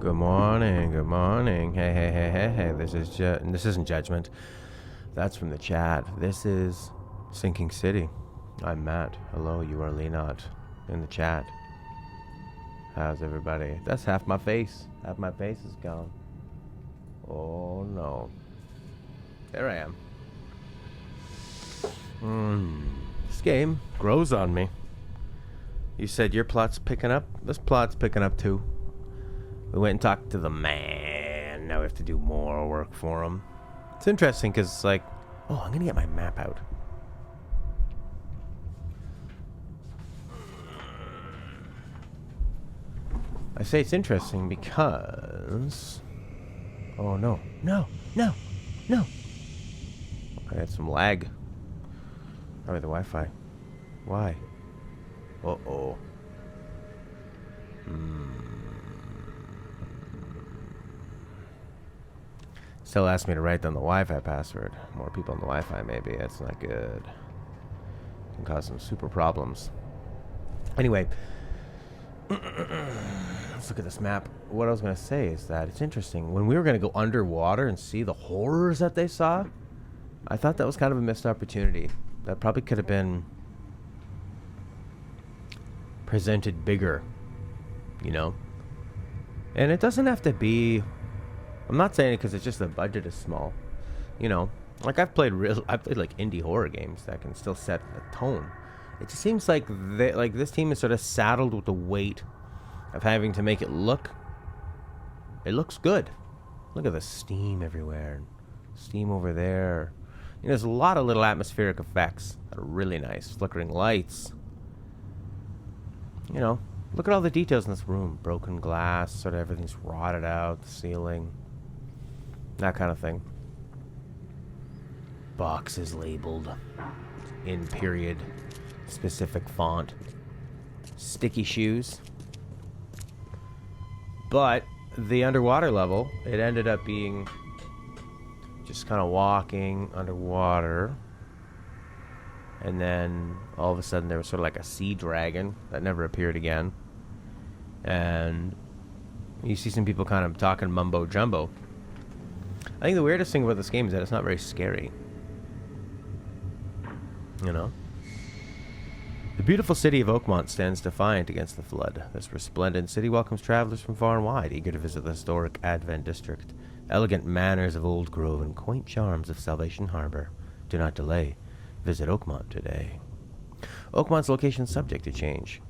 Good morning, good morning. Hey. This isn't judgment. That's from the chat. This is Sinking City. I'm Matt. Hello, you are Leonard in the chat. How's everybody? That's half my face. Half my face is gone. Oh no. There I am. This game grows on me. You said your plot's picking up? This plot's picking up too. We went and talked to the man. Now we have to do more work for him. It's interesting because it's like, oh, I'm going to get my map out. I say it's interesting because... Oh, no. I had some lag. Probably the Wi-Fi. Why? Uh-oh. Still asked me to write down the Wi-Fi password. More people on the Wi-Fi, maybe. That's not good. Can cause some super problems. Anyway, let's look at this map. What I was going to say is that it's interesting. When we were going to go underwater and see the horrors that they saw, I thought that was kind of a missed opportunity. That probably could have been presented bigger, you know? And it doesn't have to be... I'm not saying it because it's just the budget is small, you know. Like I've played like indie horror games that can still set a tone. It just seems like this team is sort of saddled with the weight of having to make it look. It looks good. Look at the steam everywhere, steam over there. You know, there's a lot of little atmospheric effects that are really nice. Flickering lights. You know, look at all the details in this room. Broken glass, sort of everything's rotted out. The ceiling. That kind of thing. Boxes labeled in period specific font. Sticky shoes. But the underwater level, it ended up being just kind of walking underwater. And then all of a sudden there was sort of like a sea dragon that never appeared again. And you see some people kind of talking mumbo jumbo. I think the weirdest thing about this game is that it's not very scary. You know? The beautiful city of Oakmont stands defiant against the flood. This resplendent city welcomes travelers from far and wide, eager to visit the historic Advent District. Elegant manners of Old Grove and quaint charms of Salvation Harbor. Do not delay. Visit Oakmont today. Oakmont's location is subject to change.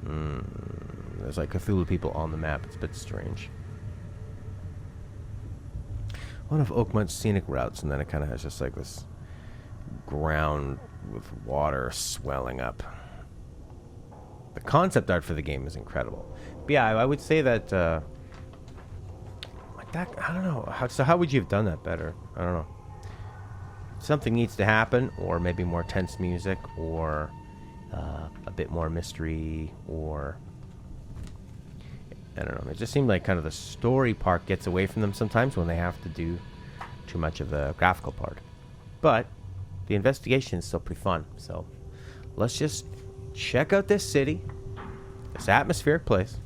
There's like Cthulhu people on the map. It's a bit strange. One of Oakmont's scenic routes, and then it kind of has just like this ground with water swelling up. The concept art for the game is incredible. But yeah, I would say that like that. I don't know. How would you have done that better? I don't know. Something needs to happen, or maybe more tense music, or a bit more mystery, or I don't know. It just seemed like kind of the story part gets away from them sometimes when they have to do too much of the graphical part. But the investigation is still pretty fun. So let's just check out this city This atmospheric place.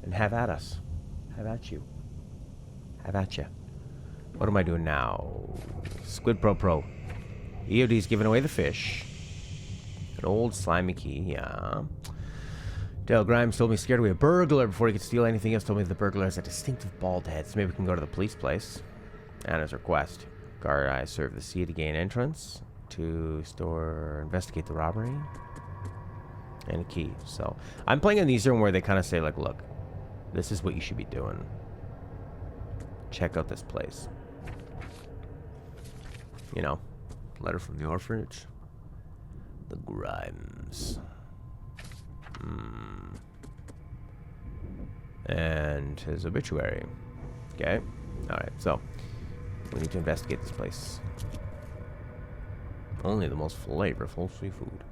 And have at us. Have at you. Have at you. What am I doing now? Squid Pro. EOD's giving away the fish. An old slimy key, yeah. Dale Grimes told me he scared away a burglar before he could steal anything else. Told me the burglar has a distinctive bald head, so maybe we can go to the police place. Anna's request. Guard I serve the C to gain entrance. To store, investigate the robbery. And a key. So, I'm playing in these room where they kind of say, like, look, this is what you should be doing. Check out this place. You know, letter from the orphanage. The Grimes. And his obituary. Okay. Alright, so we need to investigate this place. Only the most flavorful seafood.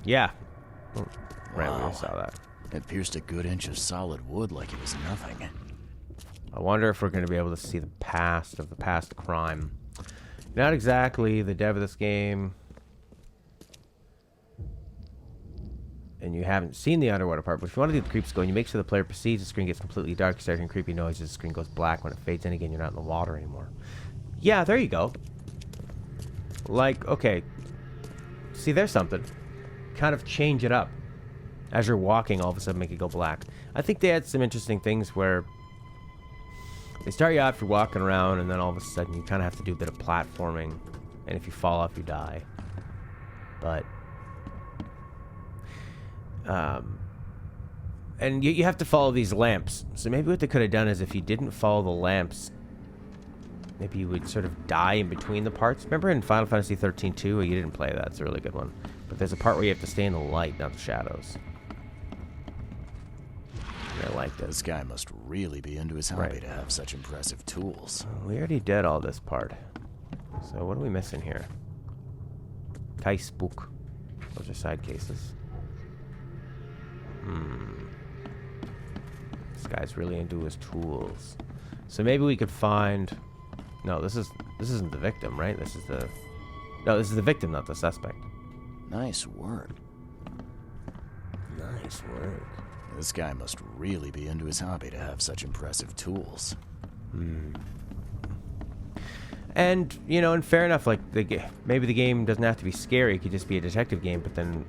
Yeah. Oh, right, wow. We saw that. It pierced a good inch of solid wood like it was nothing. I wonder if we're going to be able to see the past of the past crime. Not exactly the dev of this game. And you haven't seen the underwater part, but if you want to do the creeps going, you make sure the player proceeds, the screen gets completely dark, you start hearing creepy noises, the screen goes black. When it fades in again, you're not in the water anymore. Yeah, there you go. Like, okay. See, there's something. Kind of change it up. As you're walking, all of a sudden make it go black. I think they had some interesting things where they start you out for walking around, and then all of a sudden you kind of have to do a bit of platforming, and if you fall off, you die. But and you have to follow these lamps. So maybe what they could have done is if you didn't follow the lamps, maybe you would sort of die in between the parts. Remember in Final Fantasy 13 2? You didn't play that. It's a really good one. But there's a part where you have to stay in the light, not the shadows. I like this. This guy must really be into his hobby to have such impressive tools. We already did all this part. So what are we missing here? Kai's book. Those are side cases. This guy's really into his tools. So maybe we could find... No, this isn't the victim, right? This is the... No, this is the victim, not the suspect. Nice work. Nice work. This guy must really be into his hobby to have such impressive tools. And, you know, and fair enough, like, maybe the game doesn't have to be scary. It could just be a detective game, but then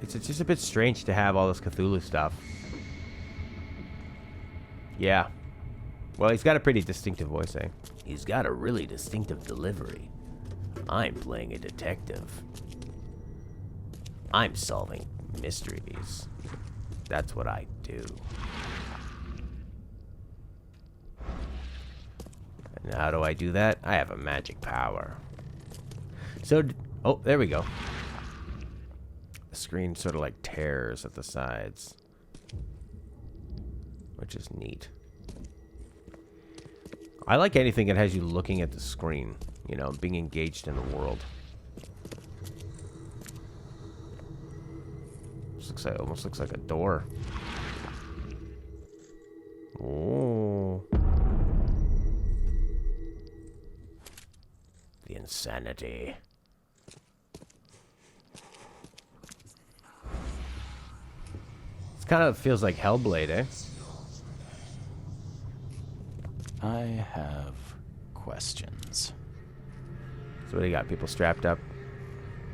it's just a bit strange to have all this Cthulhu stuff. Yeah. Well, he's got a pretty distinctive voice, eh? He's got a really distinctive delivery. I'm playing a detective. I'm solving mysteries. That's what I do. And how do I do that? I have a magic power. So, oh, there we go. The screen sort of like tears at the sides, which is neat. I like anything that has you looking at the screen, you know, being engaged in the world. This almost looks like a door. Oh. The insanity. This kind of feels like Hellblade, eh? I have questions. So what do you got? People strapped up?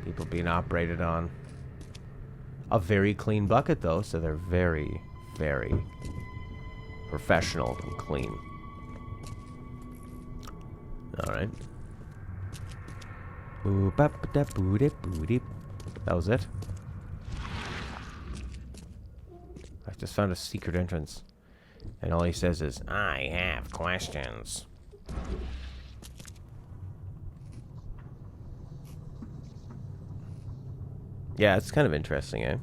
People being operated on? A very clean bucket, though, so they're very, very professional and clean. Alright. That was it. I just found a secret entrance. And all he says is, I have questions. Yeah, it's kind of interesting, eh?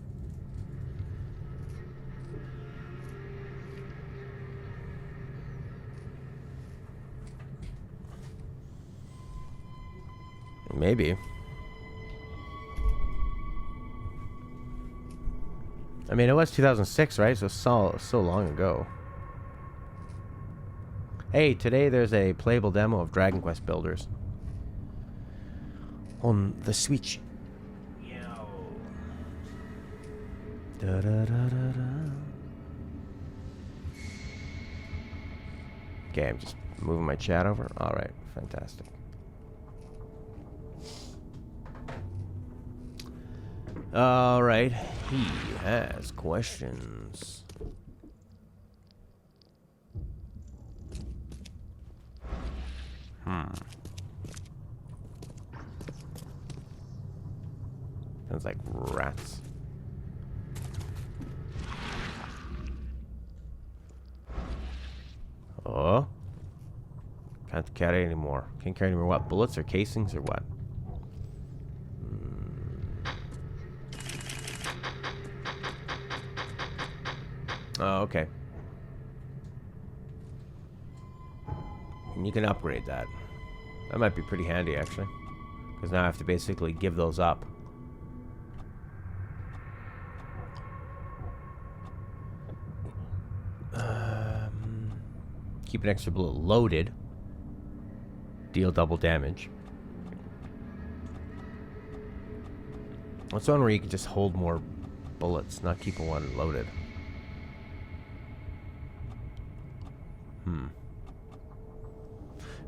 Maybe. I mean, it was 2006, right? So long ago. Hey, today there's a playable demo of Dragon Quest Builders on the Switch. Da, da, da, da, da. Okay, I'm just moving my chat over. All right, fantastic. All right, he has questions. Sounds like rats. Oh. Can't carry anymore. Can't carry anymore what? Bullets or casings or what? Oh, okay. And you can upgrade that. That might be pretty handy, actually. Because now I have to basically give those up. Keep an extra bullet loaded. Deal double damage. That's one where you can just hold more bullets, not keep one loaded.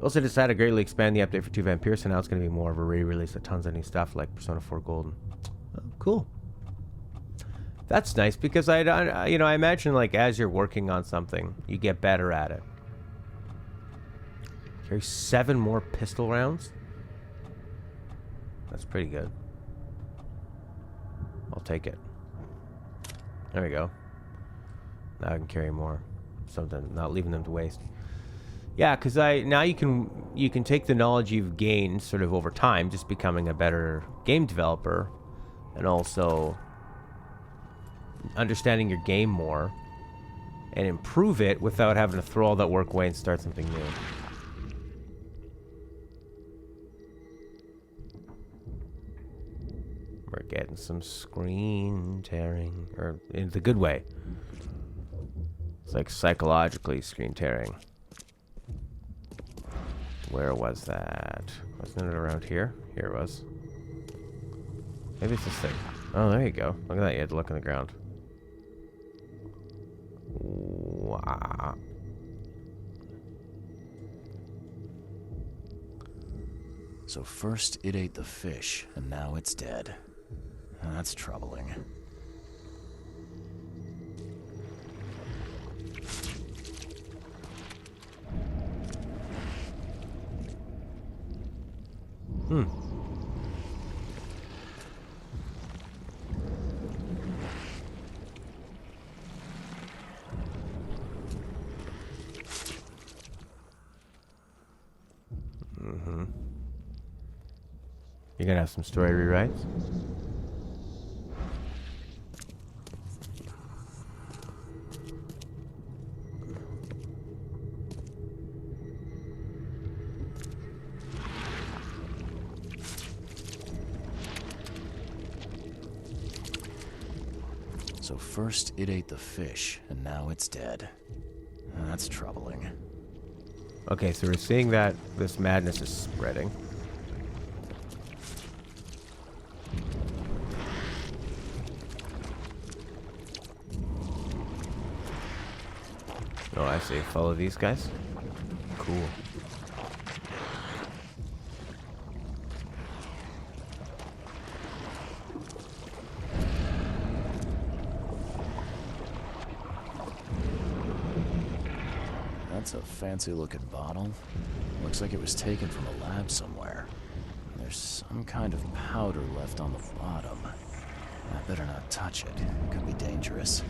Also decided to greatly expand the update for 2 Vampire, so now it's going to be more of a re-release of tons of new stuff like Persona 4 Golden. Oh, cool. That's nice because I imagine like as you're working on something, you get better at it. Carry 7 more pistol rounds. That's pretty good. I'll take it. There we go. Now I can carry more. Something, not leaving them to waste. Yeah, because now you can take the knowledge you've gained sort of over time, just becoming a better game developer, and also understanding your game more, and improve it without having to throw all that work away and start something new. We're getting some screen tearing, or in the good way. It's like psychologically screen tearing. Where was that? Wasn't it around here? Here it was. Maybe it's this thing. Oh, there you go. Look at that. You had to look on the ground. Wow. So first it ate the fish, and now it's dead. That's troubling. You're gonna have some story rewrites? So first it ate the fish, and now it's dead. That's troubling. Okay, so we're seeing that this madness is spreading. Oh, I see. Follow these guys? Cool. That's a fancy-looking bottle. Looks like it was taken from a lab somewhere. There's some kind of powder left on the bottom. I better not touch it. It could be dangerous.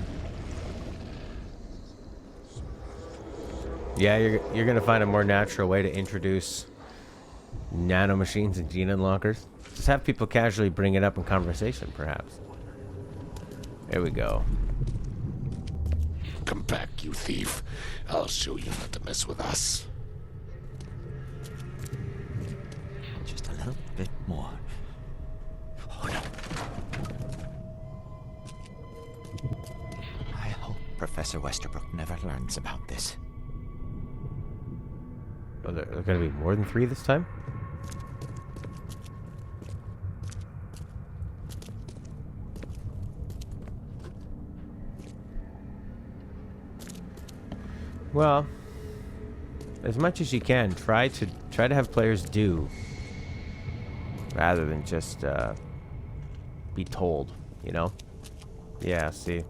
Yeah, you're gonna find a more natural way to introduce nanomachines and gene unlockers. Just have people casually bring it up in conversation, perhaps. There we go. Come back, you thief. I'll show you not to mess with us. Just a little bit more. Oh no. I hope Professor Westerbrook never learns about this. Are there going to be more than 3 this time? Well, as much as you can, try to have players do, rather than just be told. You know? Yeah. See.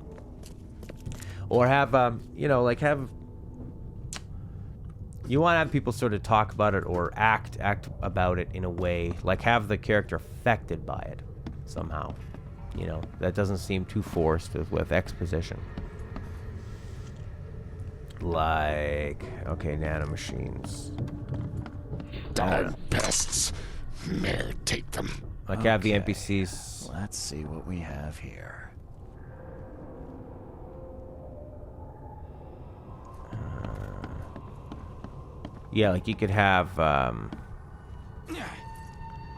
Or have you know, like have. You want to have people sort of talk about it or act about it in a way, like have the character affected by it somehow. You know, that doesn't seem too forced with exposition. Like, okay, nanomachines. Darn pests. Mayor, take them. Like have the NPCs. Let's see what we have here. Yeah, like you could have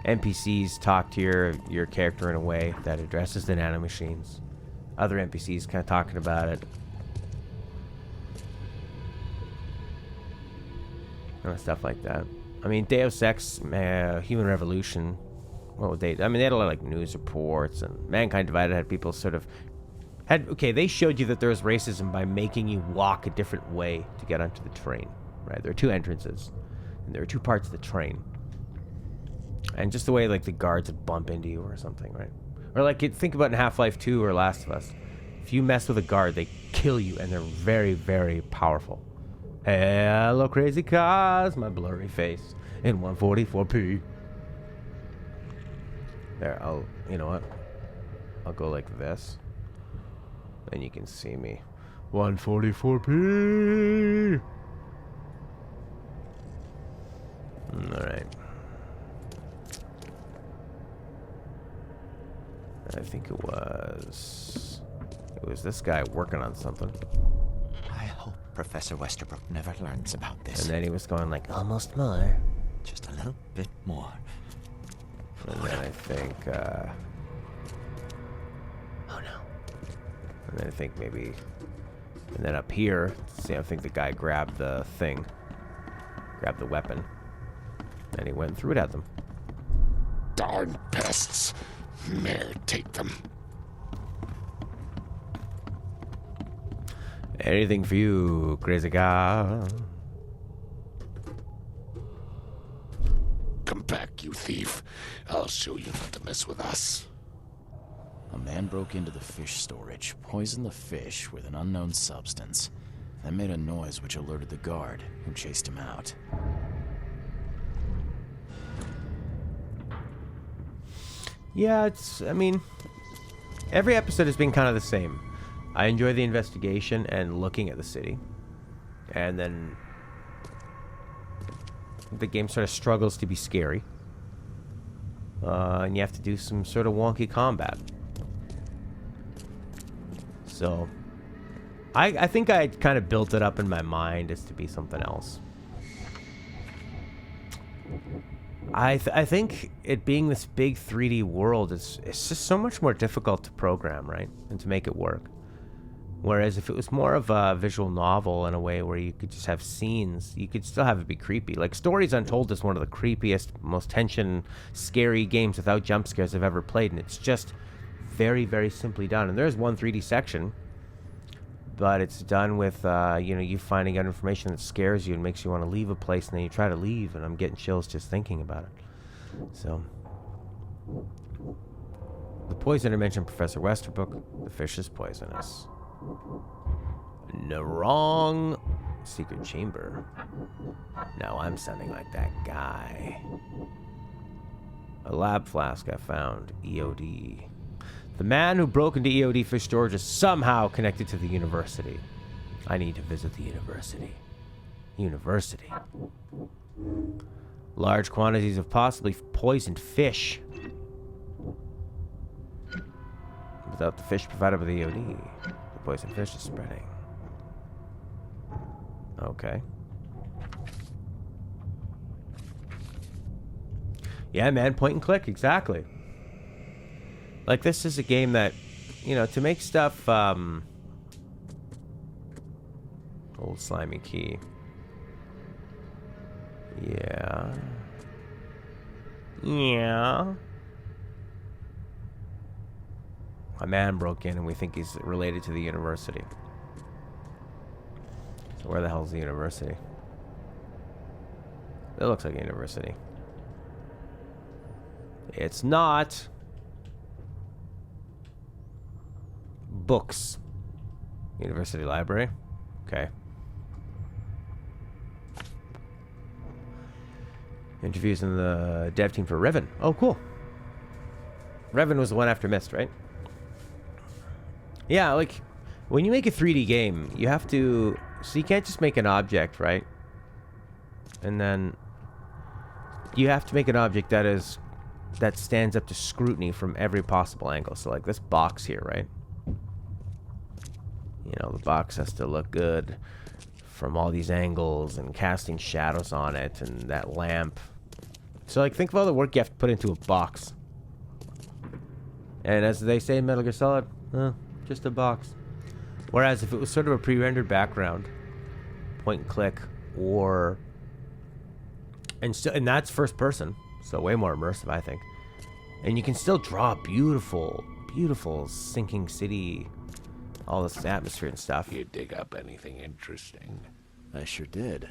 NPCs talk to your character in a way that addresses the nanomachines. Other NPCs kind of talking about it. Stuff like that. I mean, Deus Ex, Human Revolution. What would they? I mean, they had a lot of like news reports, and Mankind Divided had people sort of had. Okay, they showed you that there was racism by making you walk a different way to get onto the train. Right? There are 2 entrances, and there are 2 parts of the train. And just the way like the guards would bump into you or something, right? Or like think about in Half-Life 2 or Last of Us. If you mess with a guard, they kill you, and they're very, very powerful. Hello, crazy cars, my blurry face in 144p. There, you know what? I'll go like this, and you can see me. 144p. All right. I think it was this guy working on something. I hope Professor Westerbrook never learns about this. And then he was going like, almost more. Just a little bit more. And then I think, oh no. And then I think maybe, and then up here, see, I think the guy grabbed the thing, grabbed the weapon, and he went and threw it at them. Darn pests. Mayor, take them. Anything for you, crazy guy. Come back, you thief. I'll show you not to mess with us. A man broke into the fish storage, poisoned the fish with an unknown substance, then made a noise which alerted the guard, who chased him out. Yeah, I mean, every episode has been kind of the same. I enjoy the investigation and looking at the city. And then the game sort of struggles to be scary. And you have to do some sort of wonky combat. So, I think I kind of built it up in my mind as to be something else. I think it being this big 3D world, it's just so much more difficult to program, right? And to make it work. Whereas if it was more of a visual novel in a way where you could just have scenes, you could still have it be creepy. Like Stories Untold is one of the creepiest, most tension, scary games without jump scares I've ever played. And it's just very, very simply done. And there's one 3D section, but it's done with, you finding out information that scares you and makes you want to leave a place, and then you try to leave, and I'm getting chills just thinking about it. So, the poisoner mentioned Professor Westerbrook. The fish is poisonous. No, wrong. Secret chamber. Now I'm sounding like that guy. A lab flask I found. EOD. The man who broke into EOD fish storage is somehow connected to the university. I need to visit the university. University. Large quantities of possibly poisoned fish. Without the fish provided by the EOD, the poisoned fish is spreading. Okay. Yeah, man, point and click, exactly. Like, this is a game that, to make stuff, old slimy key. Yeah. A man broke in and we think he's related to the university. So where the hell's the university? It looks like a university. It's not. Books. University library. Okay. Interviews in the dev team for Revan. Oh, cool. Revan was the one after Myst, right? Yeah, like, when you make a 3D game, you have to... So you can't just make an object, right? And then... You have to make an object that stands up to scrutiny from every possible angle. So, like, this box here, right? You know, the box has to look good from all these angles and casting shadows on it and that lamp. So, like, think of all the work you have to put into a box. And as they say in Metal Gear Solid, just a box. Whereas if it was sort of a pre-rendered background, point and click, or... And that's first person, so way more immersive, I think. And you can still draw beautiful, beautiful sinking city, all this atmosphere and stuff. You dig up anything interesting? I sure did.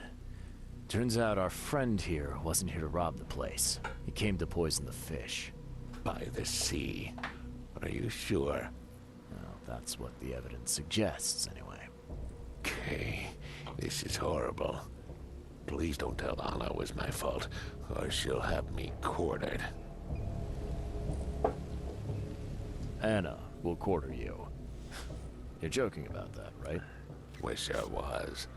Turns out our friend here wasn't here to rob the place. He came to poison the fish. By the sea. Are you sure? Well, that's what the evidence suggests, anyway. Okay, this is horrible. Please don't tell Anna it was my fault, or she'll have me quartered. Anna will quarter you. You're joking about that, right? Wish I was.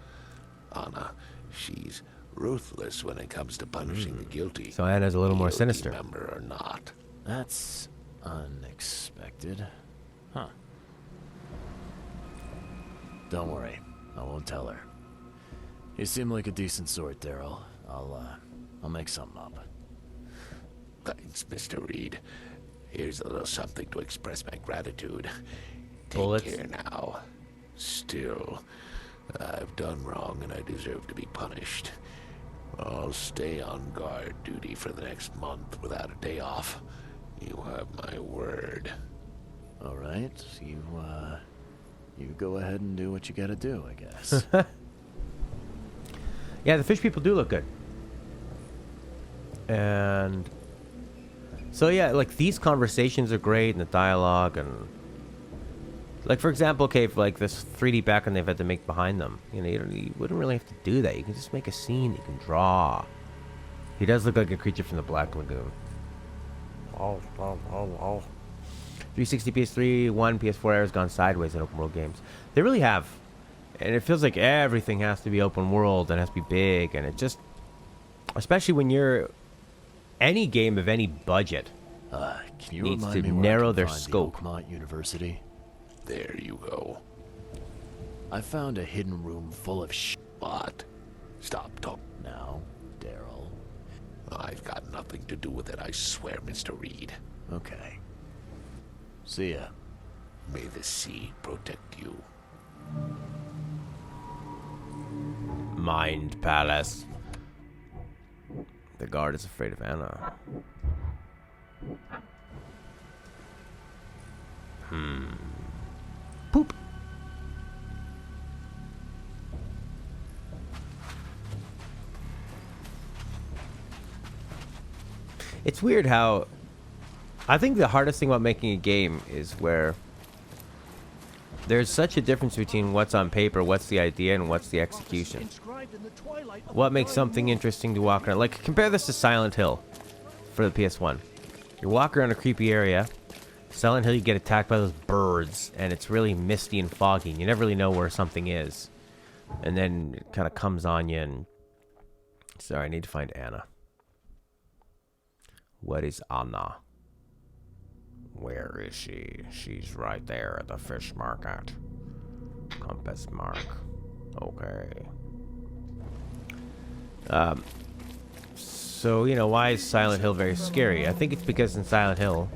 Anna, she's ruthless when it comes to punishing the guilty. So Anna's a little more guilty sinister. Member or not. That's unexpected. Huh. Don't worry, I won't tell her. You seem like a decent sort, Daryl. I'll make something up. Thanks, Mr. Reed. Here's a little something to express my gratitude. Take Bullets. care now. Still, I've done wrong and I deserve to be punished. I'll stay on guard duty for the next month without a day off. You have my word. All right, you go ahead and do what you gotta do, I guess. Yeah, the fish people do look good. And... So yeah, like, these conversations are great, and the dialogue, and... Like, for example, okay, if, like, this 3D background they've had to make behind them. You know, you wouldn't really have to do that. You can just make a scene, you can draw. He does look like a creature from the Black Lagoon. 360, PS3, 1, PS4 era's gone sideways in open world games. They really have. And it feels like everything has to be open world and has to be big, and it just... Especially when you're... Any game of any budget Can you needs remind to me where I narrow can their find the scope. Oakmont University? There you go. I found a hidden room full of What? Stop talking. Now, Daryl. I've got nothing to do with it, I swear, Mr. Reed. Okay. See ya. May the sea protect you. Mind Palace. The guard is afraid of Anna. Poop. It's weird how... I think the hardest thing about making a game is where there's such a difference between what's on paper, what's the idea, and what's the execution. What makes something interesting to walk around? Like, compare this to Silent Hill for the PS1. You're walking around a creepy area. Silent Hill, you get attacked by those birds, and it's really misty and foggy, and you never really know where something is. And then it kind of comes on you, and... Sorry, I need to find Anna. What is Anna? Where is she? She's right there at the fish market. Compass mark. Okay. So, you know, why is Silent Hill very scary? I think it's because in Silent Hill,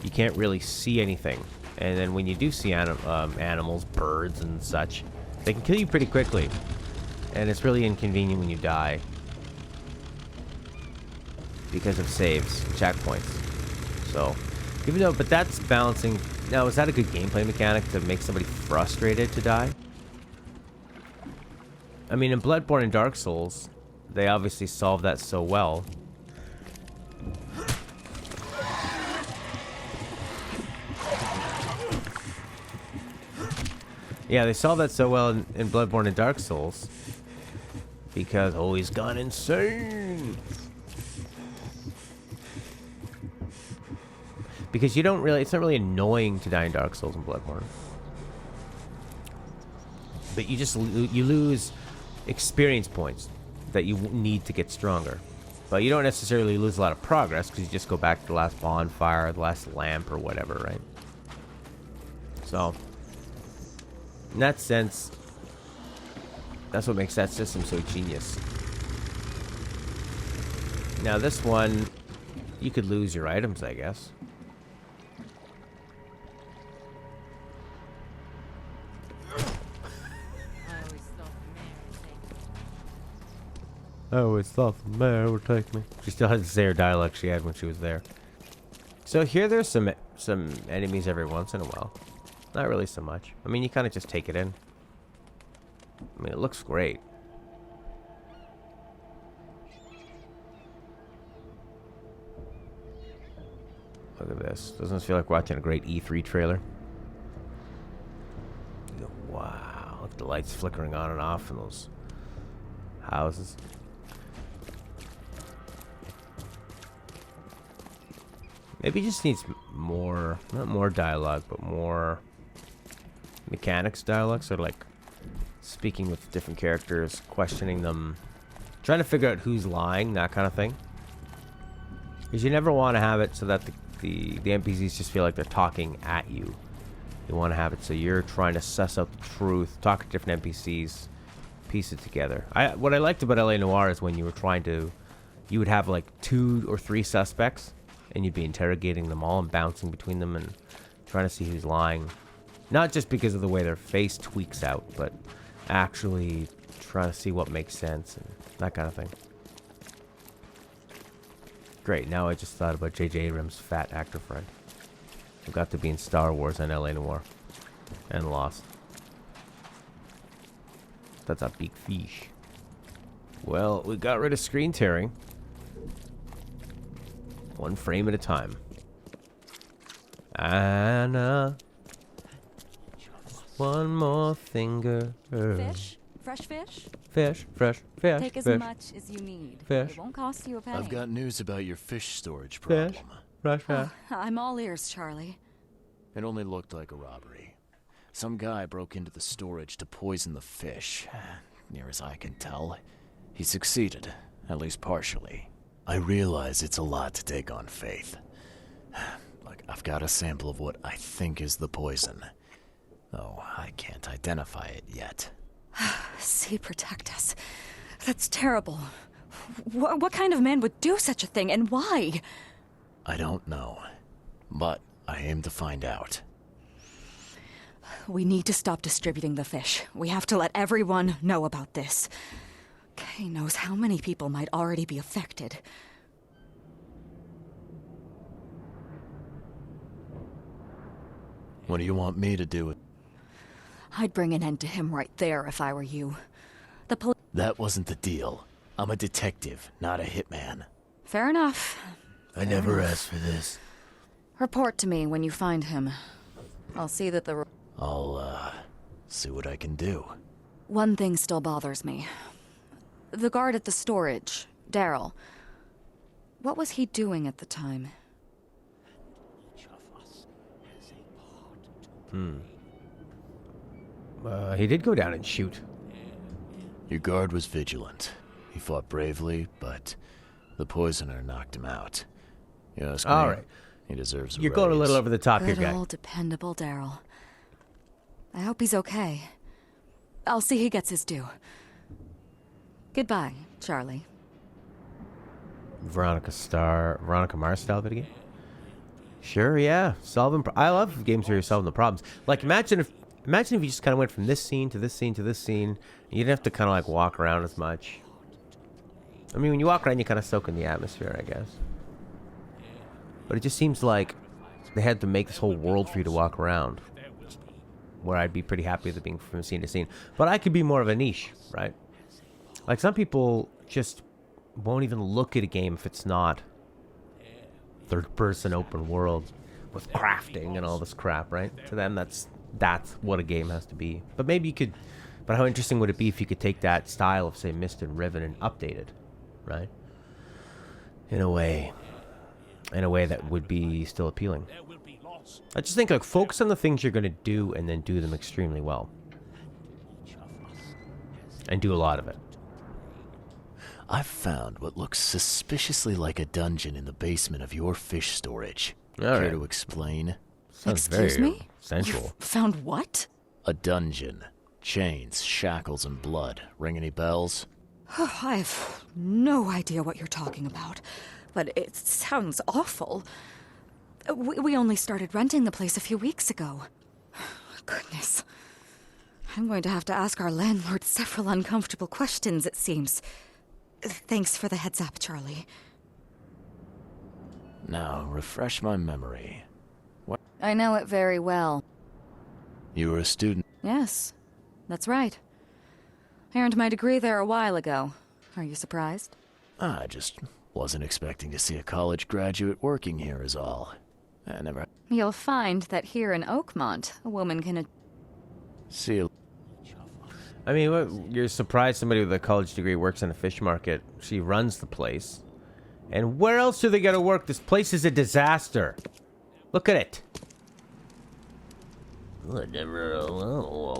you can't really see anything. And then when you do see animals, birds and such, they can kill you pretty quickly. And it's really inconvenient when you die. because of saves, checkpoints. So, even though, but that's balancing. Now, is that a good gameplay mechanic to make somebody frustrated to die? I mean, in Bloodborne and Dark Souls, they obviously solved that so well. Yeah, they solved that so well in Bloodborne and Dark Souls. Because, oh, he's gone insane! Because you don't really, it's not really annoying to die in Dark Souls and Bloodborne. But you just, you lose experience points that you need to get stronger. But you don't necessarily lose a lot of progress because you just go back to the last bonfire, the last lamp, or whatever, right? So, in that sense, that's what makes that system so genius. Now this one, you could lose your items, I guess. I always thought the mayor would take me. She still has the same dialogue she had when she was there. So here there's some enemies every once in a while. Not really so much. I mean, you kind of just take it in. I mean, it looks great. Look at this. Doesn't this feel like watching a great E3 trailer? Wow. Look at the lights flickering on and off in those houses. Maybe it just needs more, not more dialogue, but more mechanics dialogue. So like speaking with different characters, questioning them, trying to figure out who's lying, that kind of thing. Because you never want to have it so that the NPCs just feel like they're talking at you. You want to have it so you're trying to suss out the truth, talk to different NPCs, piece it together. What I liked about LA Noire is when you were trying to, you would have like 2 or 3 suspects, and you'd be interrogating them all and bouncing between them and trying to see who's lying. Not just because of the way their face tweaks out, but actually trying to see what makes sense and that kind of thing. Great, now I just thought about J.J. Abrams' fat actor friend, who got to be in Star Wars and LA Noire and Lost. That's a big fish. Well, we got rid of screen tearing. 1 frame at a time. Anna. One more finger. Fish? Fresh fish? Fish, fresh fish. Take as fish. much as you need. Fish. It won't cost you a penny. I've got news about your fish storage problem. Fish, fresh fish. I'm all ears, Charlie. It only looked like a robbery. Some guy broke into the storage to poison the fish. Near as I can tell, he succeeded, at least partially. I realize it's a lot to take on faith. Look, I've got a sample of what I think is the poison. Though I can't identify it yet. See, protect us. That's terrible. What kind of man would do such a thing, and why? I don't know, but I aim to find out. We need to stop distributing the fish. We have to let everyone know about this. Kay knows how many people might already be affected. What do you want me to do? I'd bring an end to him right there if I were you. The police... That wasn't the deal. I'm a detective, not a hitman. Fair enough. I never asked for this. Report to me when you find him. I'll see that the... I'll, see what I can do. One thing still bothers me. The guard at the storage, Daryl. What was he doing at the time? He did go down and shoot. Your guard was vigilant. He fought bravely, but the poisoner knocked him out. You ask me, All right. he deserves a You're going a raise. little over the top here, Good guy. old dependable Daryl. I hope he's okay. I'll see he gets his due. Goodbye, Charlie. Veronica Mars style video game? Sure, yeah. I love games where you're solving the problems. Like, imagine if you just kind of went from this scene to this scene to this scene, and you didn't have to kind of like walk around as much. I mean, when you walk around, you kind of soak in the atmosphere, I guess. But it just seems like they had to make this whole world for you to walk around, where I'd be pretty happy with it being from scene to scene. But I could be more of a niche, right? Like, some people just won't even look at a game if it's not third-person open world with crafting and all this crap, right? To them, that's what a game has to be. But maybe you could... But how interesting would it be if you could take that style of, say, Myst and Riven and update it, right? In a way that would be still appealing. I just think, like, focus on the things you're going to do and then do them extremely well. And do a lot of it. I've found what looks suspiciously like a dungeon in the basement of your fish storage. Care to explain? Sounds Excuse very me? sensual. You found what? A dungeon. Chains, shackles, and blood. Ring any bells? I've no idea what you're talking about, but it sounds awful. We only started renting the place a few weeks ago. Goodness. I'm going to have to ask our landlord several uncomfortable questions, it seems. Thanks for the heads up, Charlie. Now, refresh my memory. What? I know it very well. You were a student? Yes, that's right. I earned my degree there a while ago. Are you surprised? I just wasn't expecting to see a college graduate working here is all. I never... You'll find that here in Oakmont, a woman can... See you... I mean, what, you're surprised somebody with a college degree works in a fish market. She runs the place. And where else do they gotta work? This place is a disaster. Look at it. Never a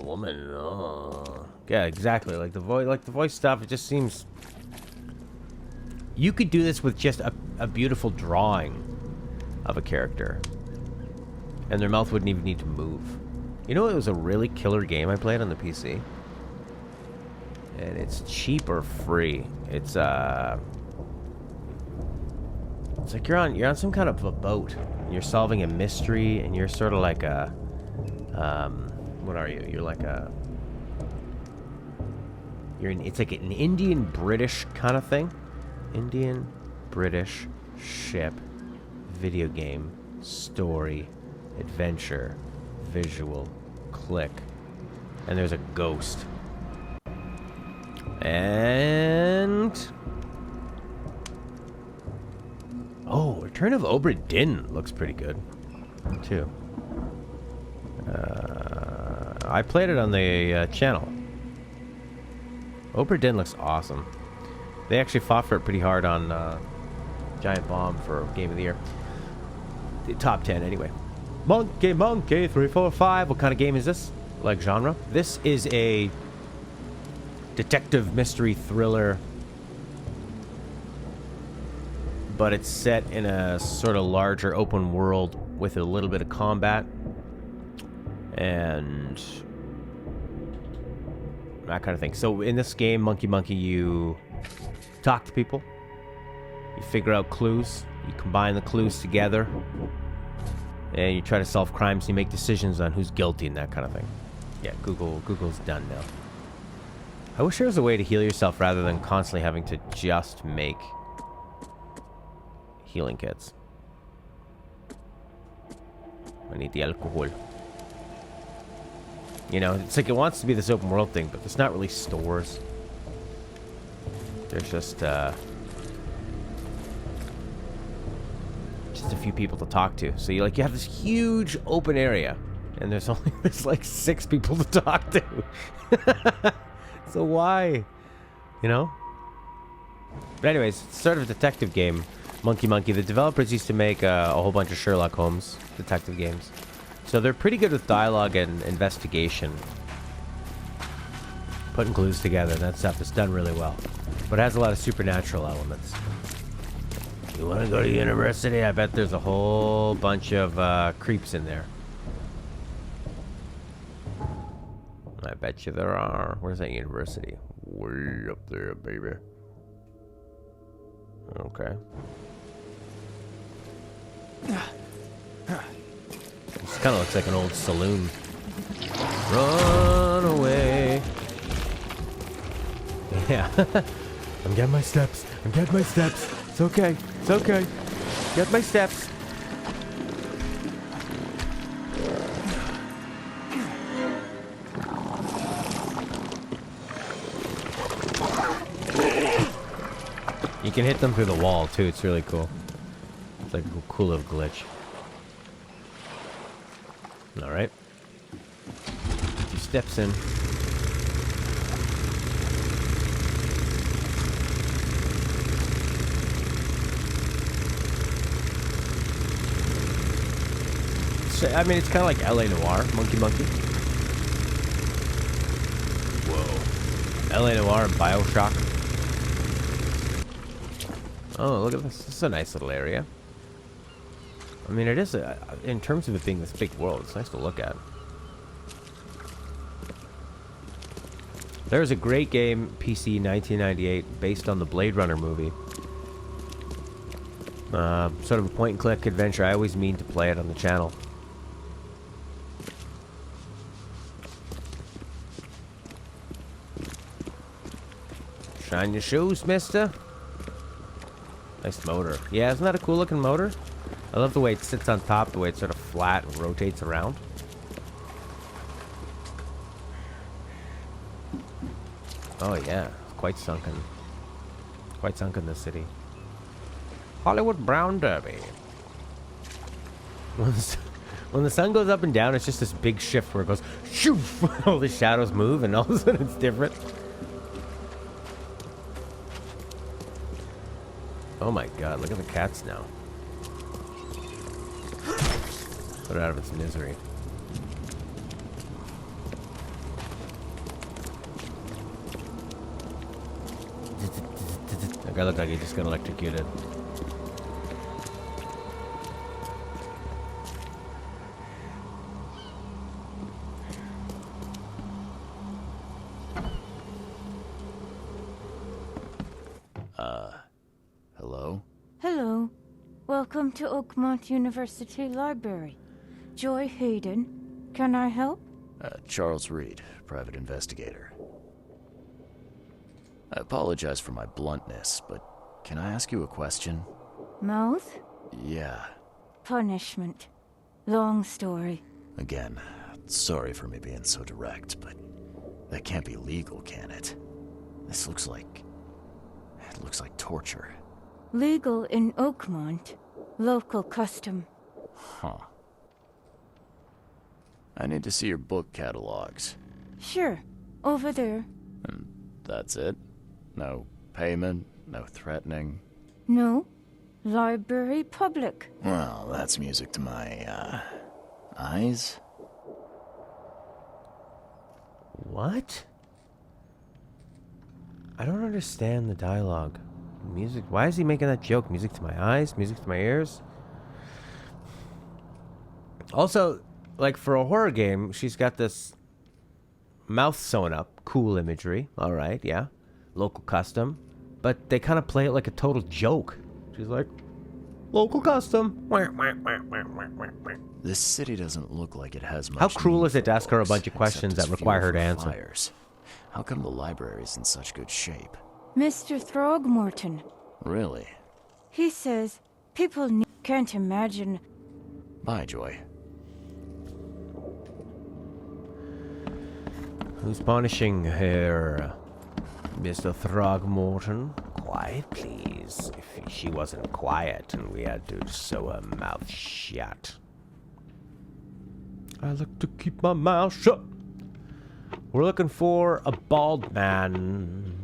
woman. Oh. Yeah, exactly. Like the voice stuff, it just seems... You could do this with just a beautiful drawing of a character. And their mouth wouldn't even need to move. You know, it was a really killer game I played on the PC. And it's cheap or free. It's like you're on some kind of a boat. And you're solving a mystery, and you're sort of like a what are you? You're like a it's like an Indian British kind of thing. Indian British ship, video game, story, adventure, visual, click, and there's a ghost. And oh, Return of Obra Dinn looks pretty good too. I played it on the channel. Obra Dinn looks awesome. They actually fought for it pretty hard on Giant Bomb for Game of the Year. The top 10 anyway. Monkey 345. What kind of game is this? Like genre? This is a detective mystery thriller, but it's set in a sort of larger open world with a little bit of combat and that kind of thing. So in this game, Monkey, you talk to people, you figure out clues, you combine the clues together, and you try to solve crimes. You make decisions on who's guilty and that kind of thing. Yeah, Google's done now. I wish there was a way to heal yourself rather than constantly having to just make healing kits. I need the alcohol. You know, it's like it wants to be this open world thing, but there's not really stores. There's just a few people to talk to. So you have this huge open area, and there's like 6 people to talk to. So why? You know? But anyways, it's sort of a detective game. Monkey. The developers used to make a whole bunch of Sherlock Holmes detective games. So they're pretty good with dialogue and investigation. Putting clues together, that stuff is done really well. But it has a lot of supernatural elements. You want to go to university? I bet there's a whole bunch of creeps in there. I bet you there are. Where's that university? Way up there, baby. Okay. This kind of looks like an old saloon. Run away. Yeah. I'm getting my steps. I'm getting my steps. It's okay. It's okay. Get my steps. You can hit them through the wall too. It's really cool. It's like a cool little glitch. All right. 2 steps in. I mean, it's kind of like LA Noire, Monkey. Whoa. LA Noire and Bioshock. Oh, look at this. This is a nice little area. I mean, it is, in terms of it being this big world, it's nice to look at. There's a great game, PC 1998, based on the Blade Runner movie. Sort of a point-and-click adventure. I always mean to play it on the channel. Shine your shoes, mister. Nice motor. Yeah, isn't that a cool looking motor? I love the way it sits on top, the way it's sort of flat and rotates around. Oh yeah, quite sunken. Quite sunken, this city. Hollywood Brown Derby. When the sun goes up and down, it's just this big shift where it goes shoo. All the shadows move and all of a sudden it's different. Oh my god, look at the cats now. Put it out of its misery. That guy looked like he just got electrocuted. Hello? Hello. Welcome to Oakmont University Library. Joy Hayden. Can I help? Charles Reed, private investigator. I apologize for my bluntness, but can I ask you a question? Mouth? Yeah. Punishment. Long story. Again, sorry for me being so direct, but that can't be legal, can it? This looks like... it looks like torture. Legal in Oakmont. Local custom. Huh. I need to see your book catalogs. Sure. Over there. And that's it? No payment, no threatening? No. Library public. Well, that's music to my, eyes. What? I don't understand the dialogue. Music. Why is he making that joke? Music to my eyes? Music to my ears? Also, like for a horror game, she's got this mouth sewn up. Cool imagery. Alright, yeah. Local custom. But they kind of play it like a total joke. She's like, local custom. This city doesn't look like it has much. How cruel need is it to for ask her a books, bunch of questions except that it's require her fuel to for answer? fires. How come the library's in such good shape? Mr. Throgmorton. Really? He says people can't imagine. Bye, Joy. Who's punishing her? Mr. Throgmorton? Quiet, please. If she wasn't quiet and we had to sew her mouth shut. I like to keep my mouth shut. We're looking for a bald man.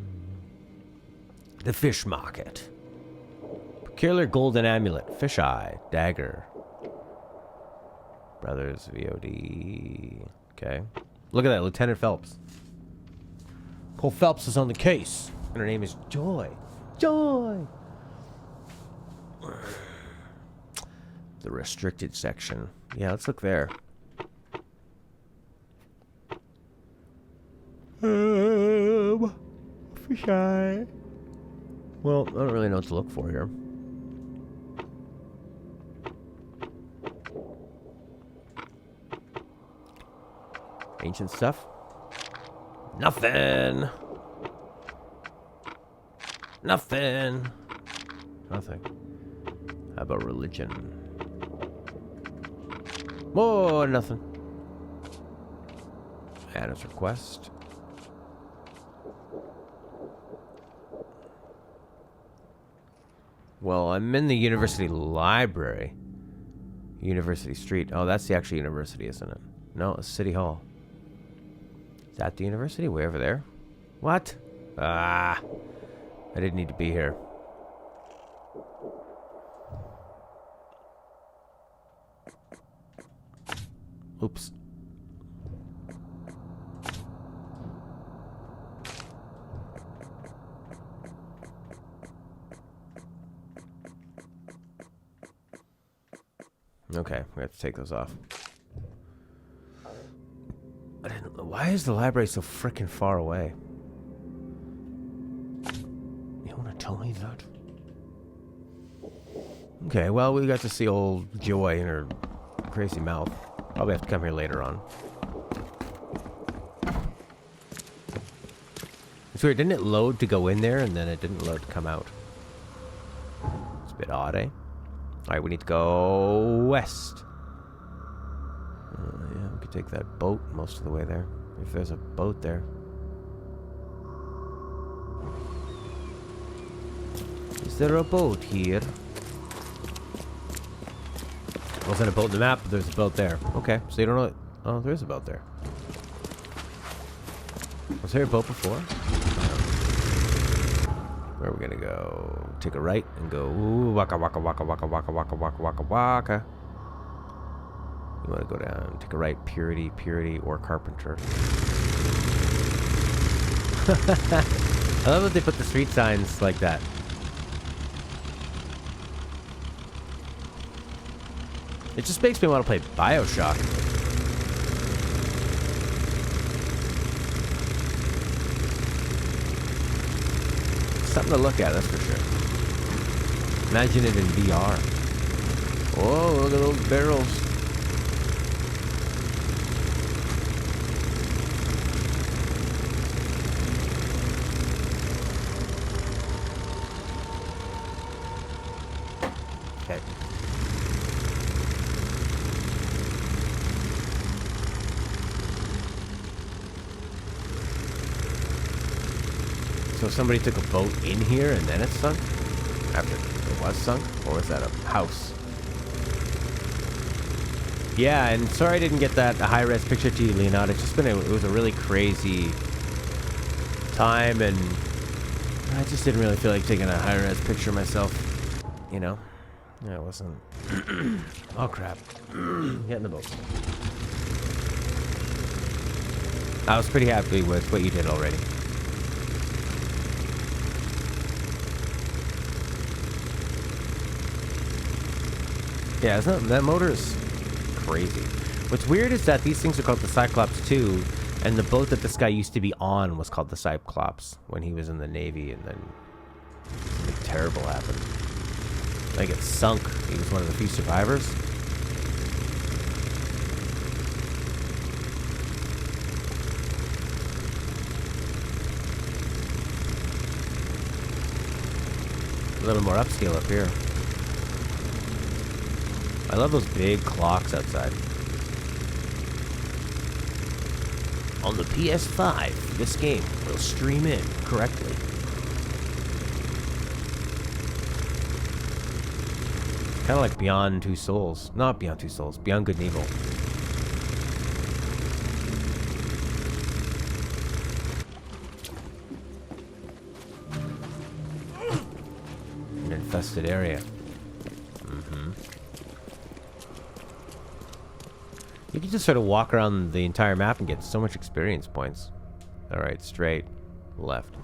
The fish market. Peculiar golden amulet. Fish eye. Dagger. Brothers VOD. Okay. Look at that. Lieutenant Phelps. Cole Phelps is on the case. And her name is Joy. Joy! The restricted section. Yeah, let's look there. Fish eye. Well, I don't really know what to look for here. Ancient stuff? Nothing. Nothing. Nothing. How about religion? Oh, nothing. Anna's request. Well, I'm in the university library. University Street. Oh, that's the actual university, isn't it? No, it's City Hall. Is that the university? Way over there? What? Ah. I didn't need to be here. Oops. Okay, we have to take those off. I didn't. Why is the library so freaking far away? You want to tell me that? Okay, well, we got to see old Joy in her crazy mouth. Probably have to come here later on. It's weird, didn't it load to go in there and then it didn't load to come out? It's a bit odd, eh? Alright, we need to go west. Yeah, we could take that boat most of the way there. If there's a boat there. Is there a boat here? Wasn't a boat in the map, but there's a boat there. Okay, so you don't know... Oh, there is a boat there. Was there a boat before? Where are we gonna go? Take a right and go... Ooh, waka waka waka waka waka waka waka waka waka. You want to go down, take a right, Purity, Purity, or Carpenter. I love that they put the street signs like that. It just makes me want to play BioShock. Something to look at, that's for sure. Imagine it in VR. Oh, look at those barrels. Okay. So somebody took a boat in here and then it sunk? After it was sunk? Or was that a house? Yeah, and sorry I didn't get that high-res picture to you, Leonardo. It's just been it was a really crazy time, and I just didn't really feel like taking a high-res picture myself. You know? Yeah, it wasn't... Oh, crap. Get in the boat. I was pretty happy with what you did already. Yeah, that motor is crazy. What's weird is that these things are called the Cyclops 2, and the boat that this guy used to be on was called the Cyclops when he was in the Navy, and then something terrible happened. Like it sunk. He was one of the few survivors. A little more upscale up here. I love those big clocks outside. On the PS5, this game will stream in correctly. Kind of like Beyond Two Souls. Not Beyond Two Souls. Beyond Good and Evil. An infested area. You can just sort of walk around the entire map and get so much experience points. Alright, straight, left.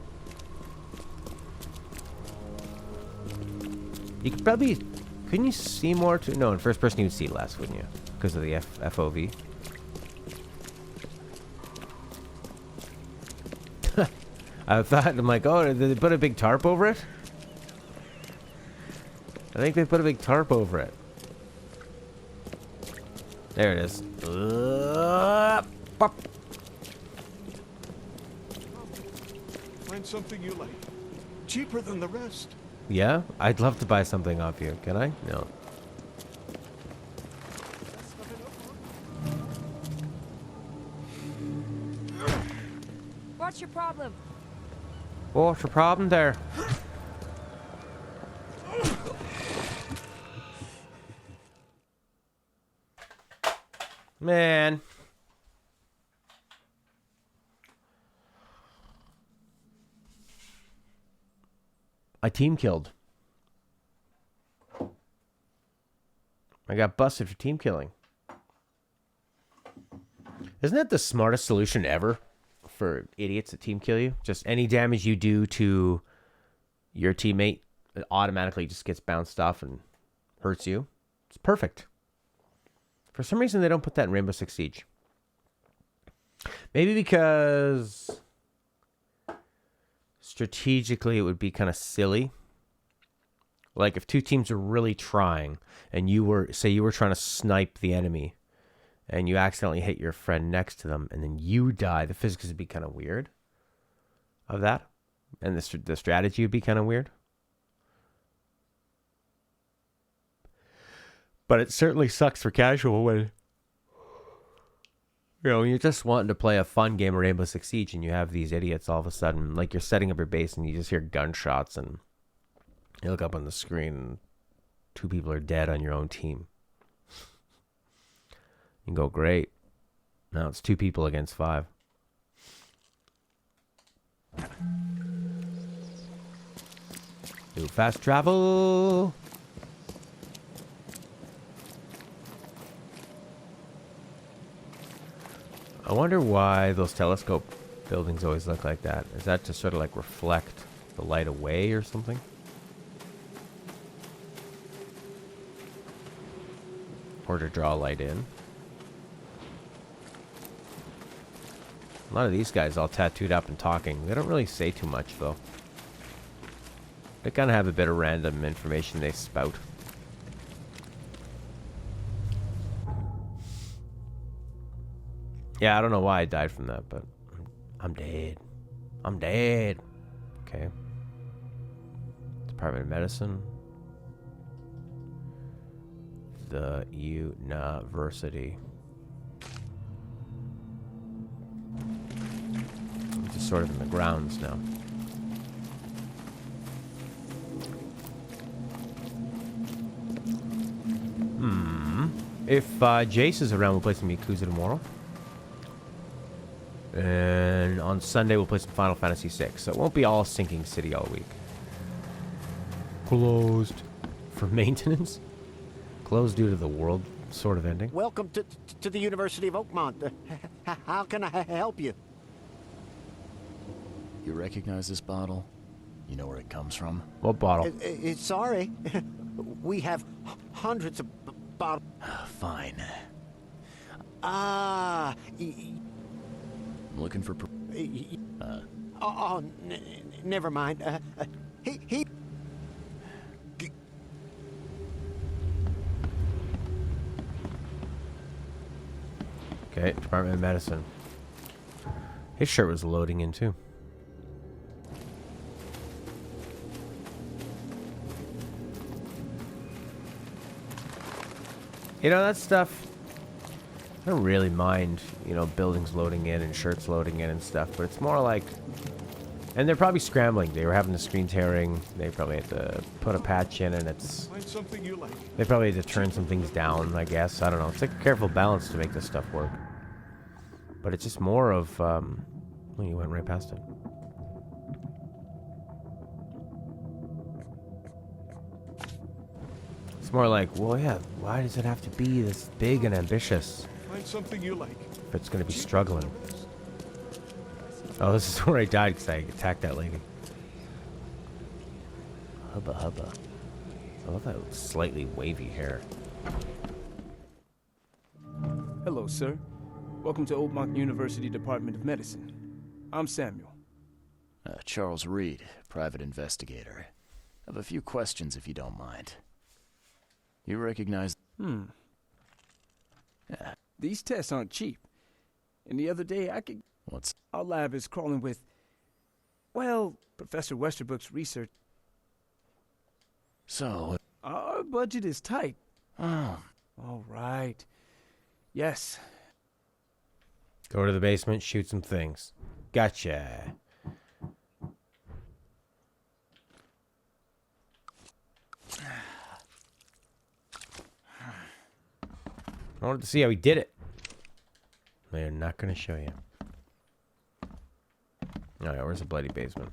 You could probably... Couldn't you see more to... No, in first person you would see less, wouldn't you? Because of the FOV. I thought, I'm like, oh, did they put a big tarp over it? I think they put a big tarp over it. There it is. Find something you like. cheaper than the rest. Yeah? I'd love to buy something off you. Can I? No. What's your problem? What's your problem there? Man. I team killed. I got busted for team killing. Isn't that the smartest solution ever for idiots to team kill you? Just any damage you do to your teammate, it automatically just gets bounced off and hurts you. It's perfect. For some reason, they don't put that in Rainbow Six Siege. Maybe because strategically it would be kind of silly. Like if two teams are really trying and you were trying to snipe the enemy and you accidentally hit your friend next to them and then you die, the physics would be kind of weird of that. And the strategy would be kind of weird. But it certainly sucks for casual when, you're just wanting to play a fun game of Rainbow Six Siege and you have these idiots all of a sudden, like you're setting up your base and you just hear gunshots and you look up on the screen and 2 people are dead on your own team. You go, great. Now it's 2 people against 5. Do fast travel. I wonder why those telescope buildings always look like that. Is that to sort of like reflect the light away or something? Or to draw light in? A lot of these guys all tattooed up and talking. They don't really say too much though. They kind of have a bit of random information they spout. Yeah, I don't know why I died from that, but I'm dead. I'm dead. Okay. Department of Medicine. The university. I'm just sort of in the grounds now. If Jace is around, we'll play some Yakuza tomorrow. And on Sunday, we'll play some Final Fantasy VI. So it won't be all Sinking City all week. Closed for maintenance. Closed due to the world sort of ending. Welcome to the University of Oakmont. How can I help you? You recognize this bottle? You know where it comes from? What bottle? Sorry. We have hundreds of bottles. Fine. Ah. I'm looking for... Never mind. He... Okay, Department of Medicine. His shirt was loading in too. You know, that stuff, I don't really mind, buildings loading in and shirts loading in and stuff, but it's more like, and they're probably scrambling. They were having the screen tearing. They probably had to put a patch in and Find something you like. they probably had to turn some things down, I guess. I don't know. It's like a careful balance to make this stuff work. But it's just more of, well, you went right past it. It's more like, well, yeah, why does it have to be this big and ambitious Find something you like. if it's going to be struggling? Oh, this is where I died because I attacked that lady. Hubba hubba. I love that slightly wavy hair. Hello, sir. Welcome to Oakmont University Department of Medicine. I'm Samuel. Charles Reed, private investigator. I have a few questions if you don't mind. You recognize... Yeah. These tests aren't cheap. And the other day, What's... our lab is crawling with Well, Professor Westerbrook's research... So, Our budget is tight. oh, All right. Yes. Go to the basement, shoot some things. Gotcha. I wanted to see how he did it. They're not going to show you. Alright, where's the bloody basement?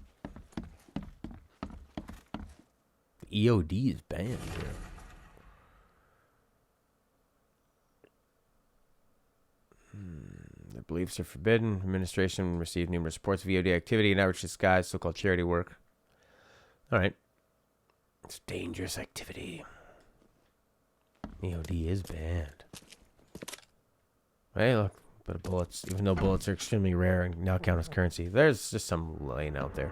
The EOD is banned here. The beliefs are forbidden. Administration received numerous reports of EOD activity in outreach disguise, so-called charity work. Alright. It's dangerous activity. EOD is banned. Hey, look. But of bullets, even though bullets are extremely rare and now count as currency. There's just some laying out there.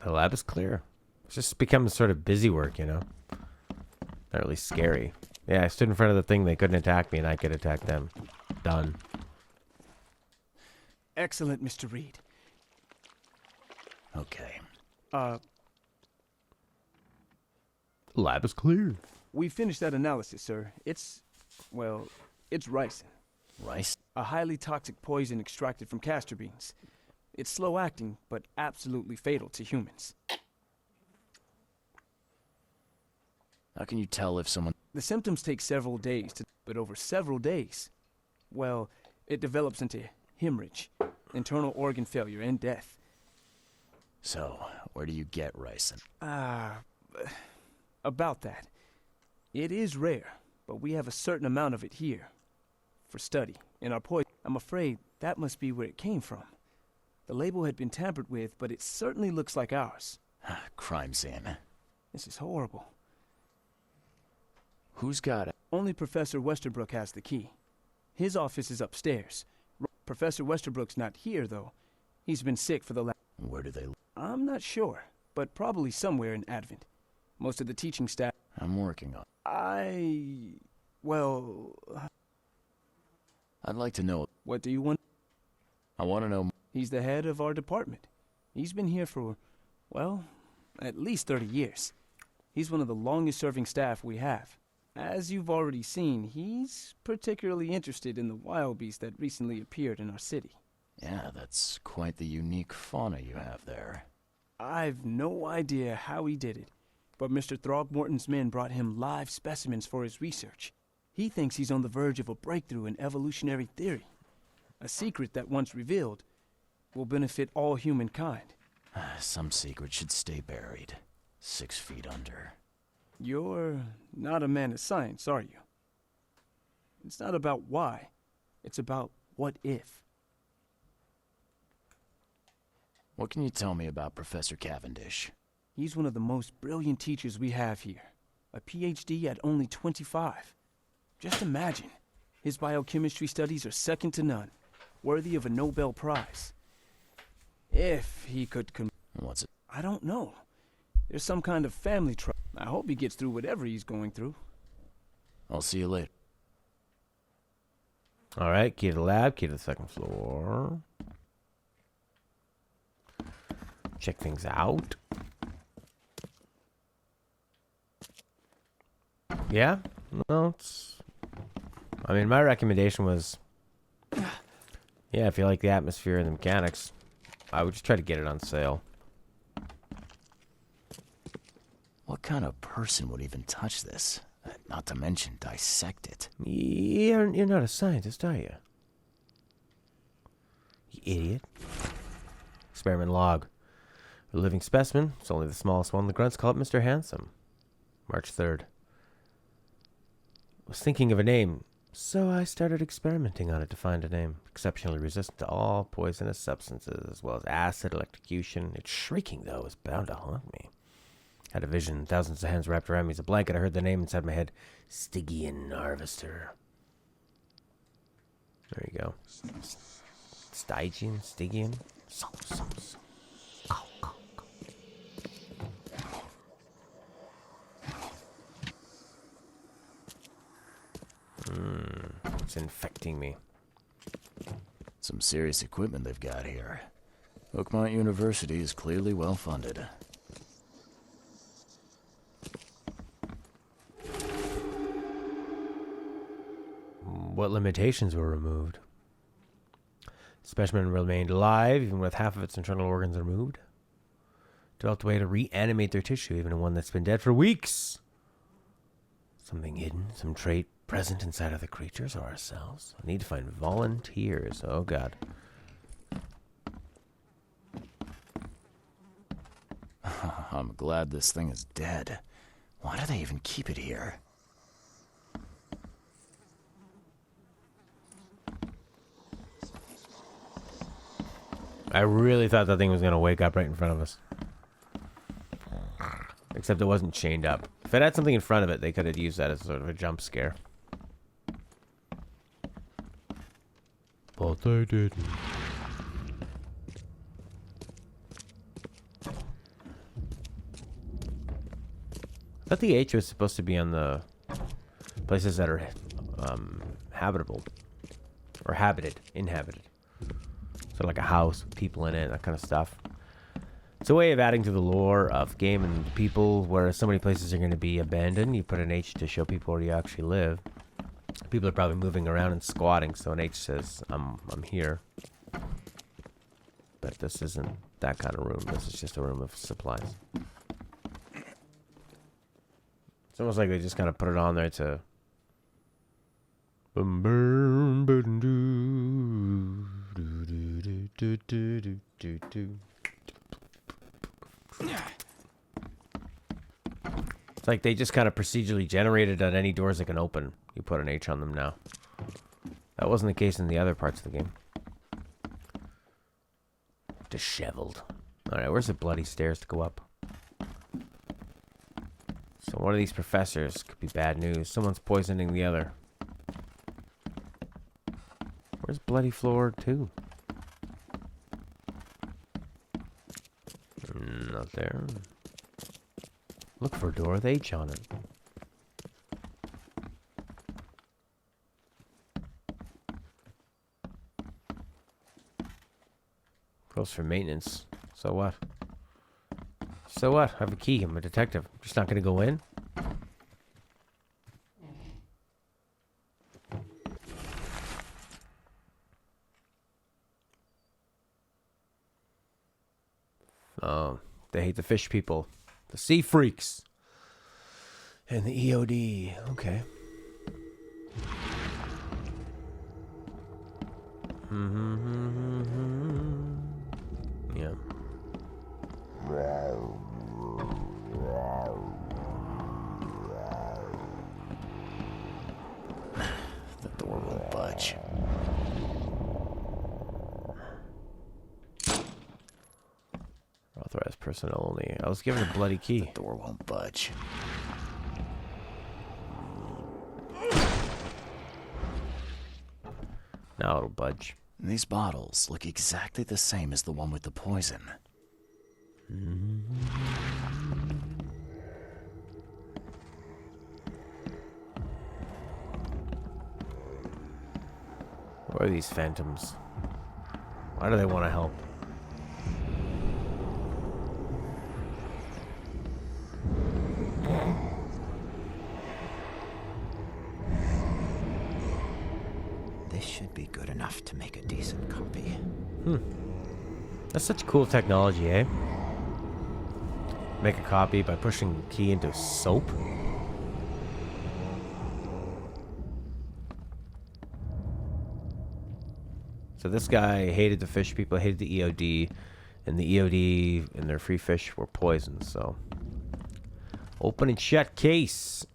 The lab is clear. It's just become sort of busy work, you know? Not really scary. Yeah, I stood in front of the thing, they couldn't attack me, and I could attack them. Done. Excellent, Mr. Reed. okay. The lab is clear. We finished that analysis, sir. It's ricin. Rice? A highly toxic poison extracted from castor beans. It's slow acting, but absolutely fatal to humans. How can you tell if someone... The symptoms take several days, but over several days, well, it develops into hemorrhage, internal organ failure, and death. So, where do you get ricin? About that. It is rare, but we have a certain amount of it here. For study. In our poison, I'm afraid that must be where it came from. The label had been tampered with, but it certainly looks like ours. Crime scene. This is horrible. Who's got it? Only Professor Westerbrook has the key. His office is upstairs. Professor Westerbrook's not here, though. He's been sick for the last... Where do they live? I'm not sure, but probably somewhere in Advent. Most of the teaching staff... I'm working on... Well... I'd like to know... What do you want? I want to know... He's the head of our department. He's been here for, well, at least 30 years. He's one of the longest-serving staff we have. As you've already seen, he's particularly interested in the wild beast that recently appeared in our city. Yeah, that's quite the unique fauna you have there. I've no idea how he did it, but Mr. Throgmorton's men brought him live specimens for his research. He thinks he's on the verge of a breakthrough in evolutionary theory. A secret that, once revealed, will benefit all humankind. Some secret should stay buried. 6 feet under. You're not a man of science, are you? It's not about why. It's about what if. What can you tell me about Professor Cavendish? He's one of the most brilliant teachers we have here. A PhD at only 25. Just imagine. His biochemistry studies are second to none. Worthy of a Nobel Prize. If he could What's it? I don't know. There's some kind of family trouble. I hope he gets through whatever he's going through. I'll see you later. Alright, key to the lab, key to the second floor. Check things out. Yeah? Well, I mean, my recommendation was... Yeah, if you like the atmosphere and the mechanics, I would just try to get it on sale. What kind of person would even touch this? Not to mention dissect it. You're not a scientist, are you? You idiot. Experiment log. A living specimen. It's only the smallest one. The grunts call it Mr. Handsome. March 3rd. I was thinking of a name. So I started experimenting on it to find a name. Exceptionally resistant to all poisonous substances, as well as acid, electrocution. Its shrieking, though, is bound to haunt me. Had a vision, thousands of hands wrapped around me as a blanket. I heard the name inside my head. Stygian Harvester. There you go. Stygian? So. Go. It's infecting me. Some serious equipment they've got here. Oakmont University is clearly well funded. What limitations were removed? Specimen remained alive, even with half of its internal organs removed. Developed a way to reanimate their tissue, even in one that's been dead for weeks. Something hidden, some trait present inside of the creatures or ourselves. I need to find volunteers. Oh, God. I'm glad this thing is dead. Why do they even keep it here? I really thought that thing was going to wake up right in front of us. Except it wasn't chained up. If it had something in front of it, they could have used that as sort of a jump scare. But they didn't. I thought the H was supposed to be on the places that are habitable. Or inhabited. So like a house with people in it, that kind of stuff. It's a way of adding to the lore of game and people, where so many places are going to be abandoned. You put an H to show people where you actually live. People are probably moving around and squatting, so an H says, I'm here. But this isn't that kind of room. This is just a room of supplies. It's almost like they just kind of put it on there to... It's like they just kind of procedurally generated on any doors that can open. You put an H on them now. That wasn't the case in the other parts of the game. Disheveled. Alright, where's the bloody stairs to go up? So one of these professors could be bad news. Someone's poisoning the other. Where's bloody floor 2? Not there. Look for a door with H on it. Close for maintenance. So what? So what? I have a key. I'm a detective. I'm just not going to go in? Oh, they hate the fish people. The sea freaks. And the EOD. Okay. Yeah. The door won't budge. Authorized personnel only. I was given a bloody key. The door won't budge. Now it'll budge. These bottles look exactly the same as the one with the poison. What are these phantoms? Why do they want to help? This should be good enough to make a decent copy. That's such cool technology, eh? Make a copy by pushing the key into soap? So this guy hated the fish people, hated the EOD, and the EOD and their free fish were poisoned, so... Open and shut case!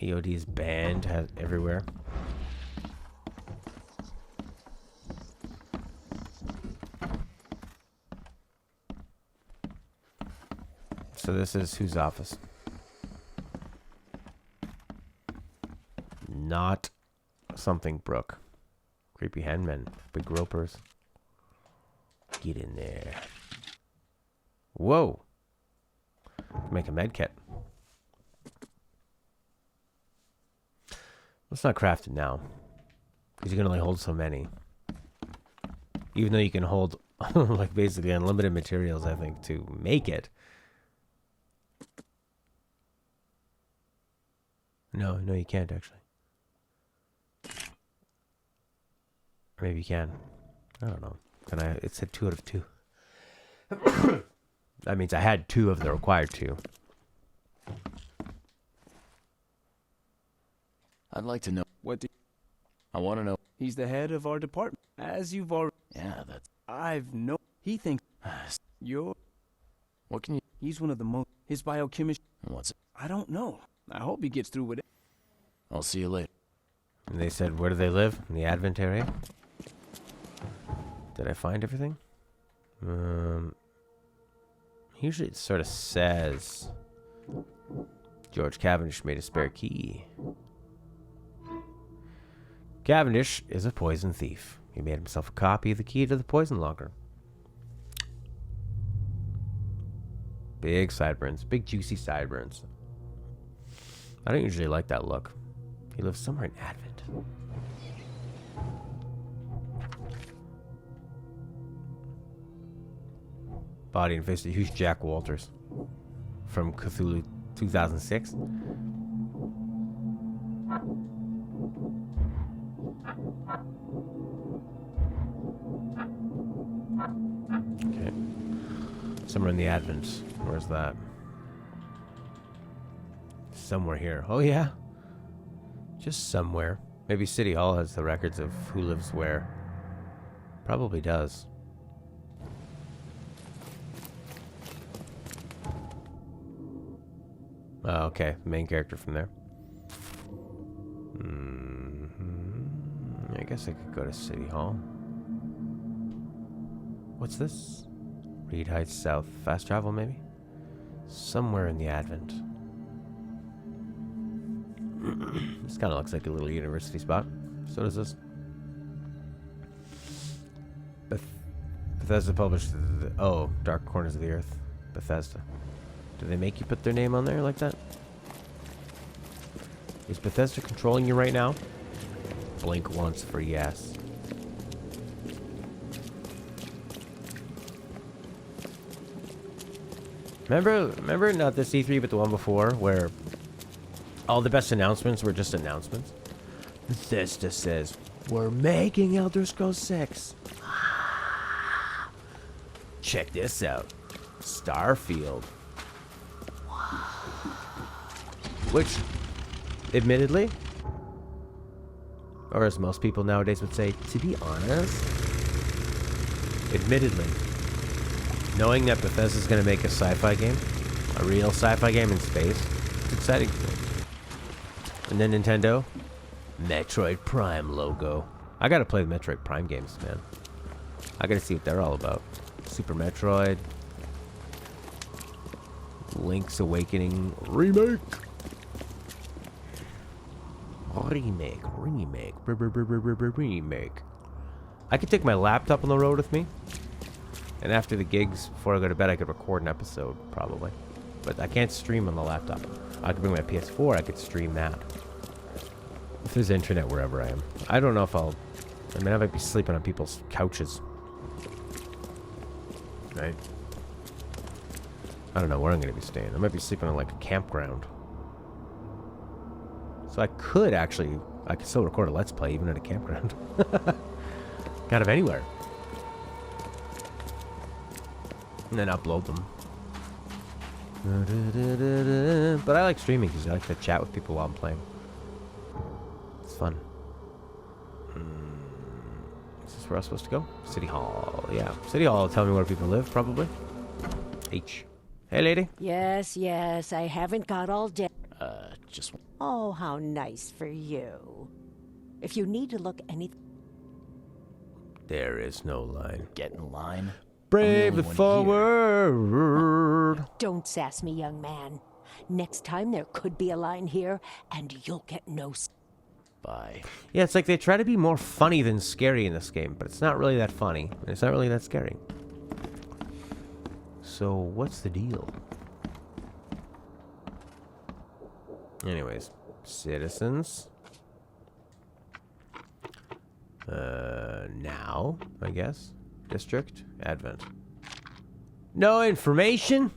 EOD is banned everywhere. So this is whose office? Not something Brooke. Creepy henmen. Big ropers. Get in there. Whoa. Make a med kit. Let's not craft it now. Because you can only hold so many. Even though you can hold like basically unlimited materials, I think, to make it. No, you can't actually. Or maybe you can. I don't know. Can I? It said 2 out of 2. That means I had 2 of the required 2. I'd like to know. What do I want to know. He's the head of our department. As you've already... Yeah, that's... I've no... He thinks you're... What can you... He's one of the most... His biochemistry... What's it? I don't know. I hope he gets through with it. I'll see you later. And they said, where do they live? In the Advent area? Did I find everything? Usually it sort of says... George Cavendish made a spare key. Cavendish is a poison thief. He made himself a copy of the key to the poison locker. Big sideburns. Big juicy sideburns. I don't usually like that look. He lives somewhere in Advent. Body and face of huge Jack Walters. From Cthulhu 2006. Okay. Somewhere in the Advent. Where's that? Somewhere here. Oh, yeah. Just somewhere. Maybe City Hall has the records of who lives where. Probably does. Oh, okay. Main character from there. I guess I could go to City Hall. What's this? Reed Heights South. Fast travel, maybe? Somewhere in the Advent. This kind of looks like a little university spot. So does this. Bethesda published Dark Corners of the Earth. Bethesda. Do they make you put their name on there like that? Is Bethesda controlling you right now? Blink once for yes. Remember not this E3 but the one before where all the best announcements were just announcements? Bethesda says, we're making Elder Scrolls 6. Check this out. Starfield. Which, admittedly, or as most people nowadays would say, to be honest, admittedly, knowing that Bethesda's going to make a sci-fi game, a real sci-fi game in space, it's exciting for me. And then Nintendo, Metroid Prime logo. I got to play the Metroid Prime games, man. I got to see what they're all about. Super Metroid, Link's Awakening remake. Remake. I could take my laptop on the road with me, and after the gigs, before I go to bed, I could record an episode, probably. But I can't stream on the laptop. I could bring my PS4, I could stream that. If there's internet wherever I am. I don't know if I might be sleeping on people's couches. Right? I don't know where I'm going to be staying. I might be sleeping on, like, a campground. So I could still record a Let's Play even at a campground. Kind of anywhere. And then upload them. But I like streaming because I like to chat with people while I'm playing. It's fun. Is this where I'm supposed to go? City Hall. Yeah. City Hall will tell me where people live, probably. H. Hey, lady. Yes, I haven't got all day. Just... Oh, how nice for you. If you need to look any... There is no line. Get in line? Bravely one here. forward. Don't sass me, young man. Next time there could be a line here, and you'll get no... Bye. Yeah, it's like they try to be more funny than scary in this game, but it's not really that funny. And it's not really that scary. So, what's the deal? Anyways, citizens. Now, I guess. District, Advent. No information?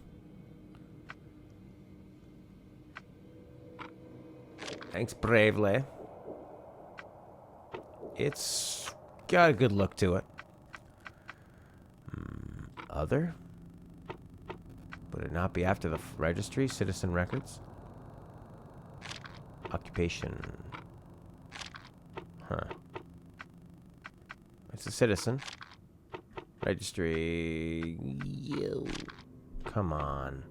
Thanks, bravely. It's got a good look to it. Other? Would it not be after the registry, citizen records? Occupation. Huh. It's a citizen. Registry. Yo. Come on.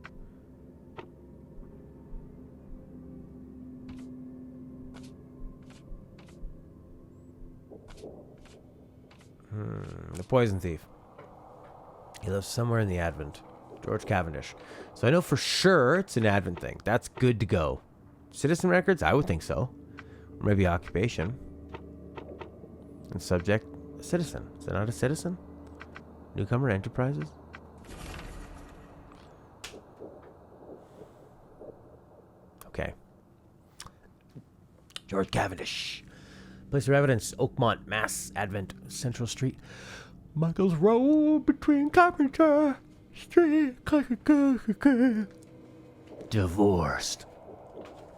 The poison thief. He lives somewhere in the Advent. George Cavendish. So I know for sure it's an Advent thing. That's good to go. Citizen records? I would think so. Or maybe occupation. And subject, a citizen. Is it not a citizen? Newcomer Enterprises? Okay. George Cavendish. Place of evidence, Oakmont, Mass, Advent, Central Street. Michael's Road between Carpenter Street. Divorced.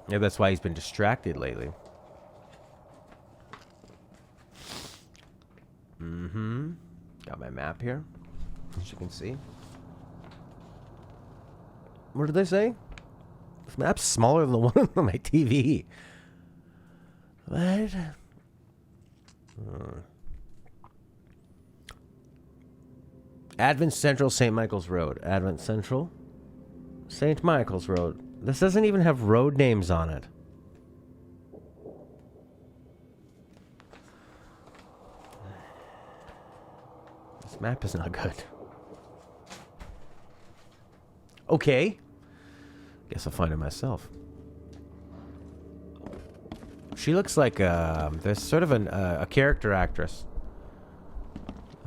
Yeah, that's why he's been distracted lately. Got my map here, as you can see. What did they say? This map's smaller than the one on my TV. What? Advent Central, St. Michael's Road. Advent Central, St. Michael's Road. This doesn't even have road names on it. This map is not good. Okay. Guess I'll find it myself. She looks like there's sort of a character actress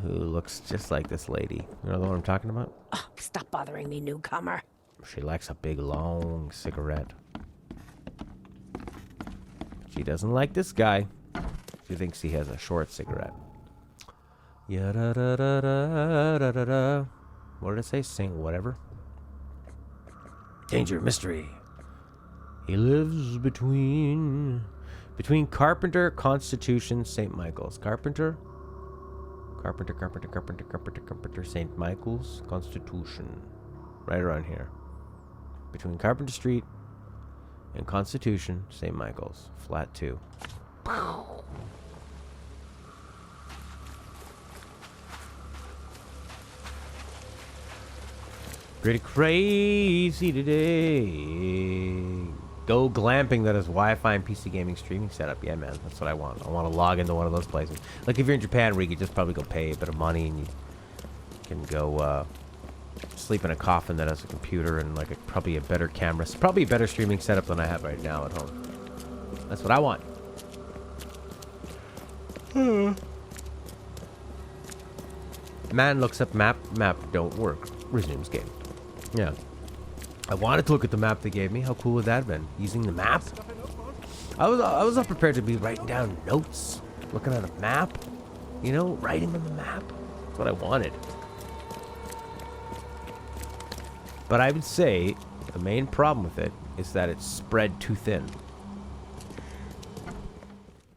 who looks just like this lady. You know the one I'm talking about? Oh, stop bothering me, newcomer. She likes a big, long cigarette. She doesn't like this guy. She thinks he has a short cigarette. Ya da da da da da da da. What did it say? Sing whatever. Danger, mystery. He lives between Carpenter, Constitution, St. Michael's. Carpenter, St. Michael's, Constitution. Right around here. Between Carpenter Street and Constitution, St. Michael's. Flat 2. Pretty crazy today. Go glamping, that is Wi-Fi and PC gaming streaming setup. Yeah, man, that's what I want. I want to log into one of those places. Like if you're in Japan, where you could just probably go pay a bit of money and you can go sleep in a coffin that has a computer and like probably a better camera. It's probably a better streaming setup than I have right now at home. That's what I want. Man looks up map don't work. Resumes game. Yeah. I wanted to look at the map they gave me. How cool would that have been? Using the map? I was not prepared to be writing down notes. Looking at a map. You know, writing on the map. That's what I wanted. But I would say the main problem with it is that it's spread too thin.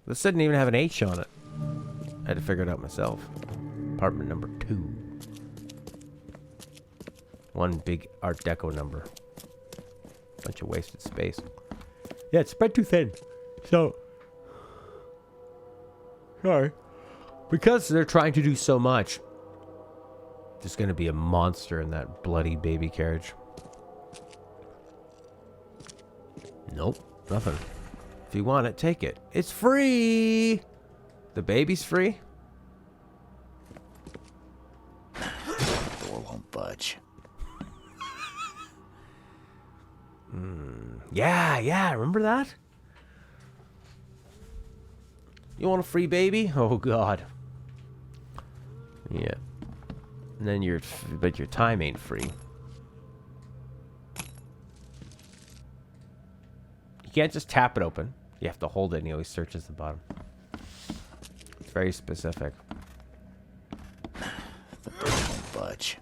This didn't even have an H on it. I had to figure it out myself. Apartment number 2. One big Art Deco number. Bunch of wasted space. Yeah, it's spread too thin. So, sorry. Because they're trying to do so much, there's going to be a monster in that bloody baby carriage. Nope, nothing. If you want it, take it. It's free! The baby's free? Yeah, remember that? You want a free baby? Oh god. Yeah. And then but your time ain't free. You can't just tap it open. You have to hold it and he always searches the bottom. It's very specific. The door won't budge.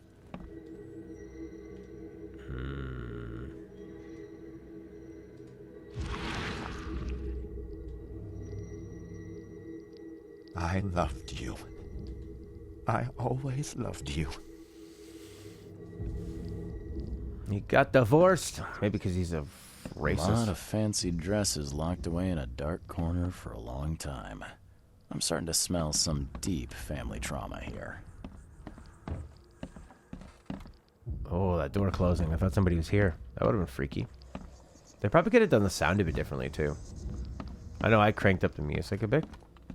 I loved you. I always loved you. He got divorced. Maybe because he's a racist. A lot of fancy dresses locked away in a dark corner for a long time. I'm starting to smell some deep family trauma here. Oh, that door closing. I thought somebody was here. That would have been freaky. They probably could have done the sound a bit differently, too. I know I cranked up the music a bit,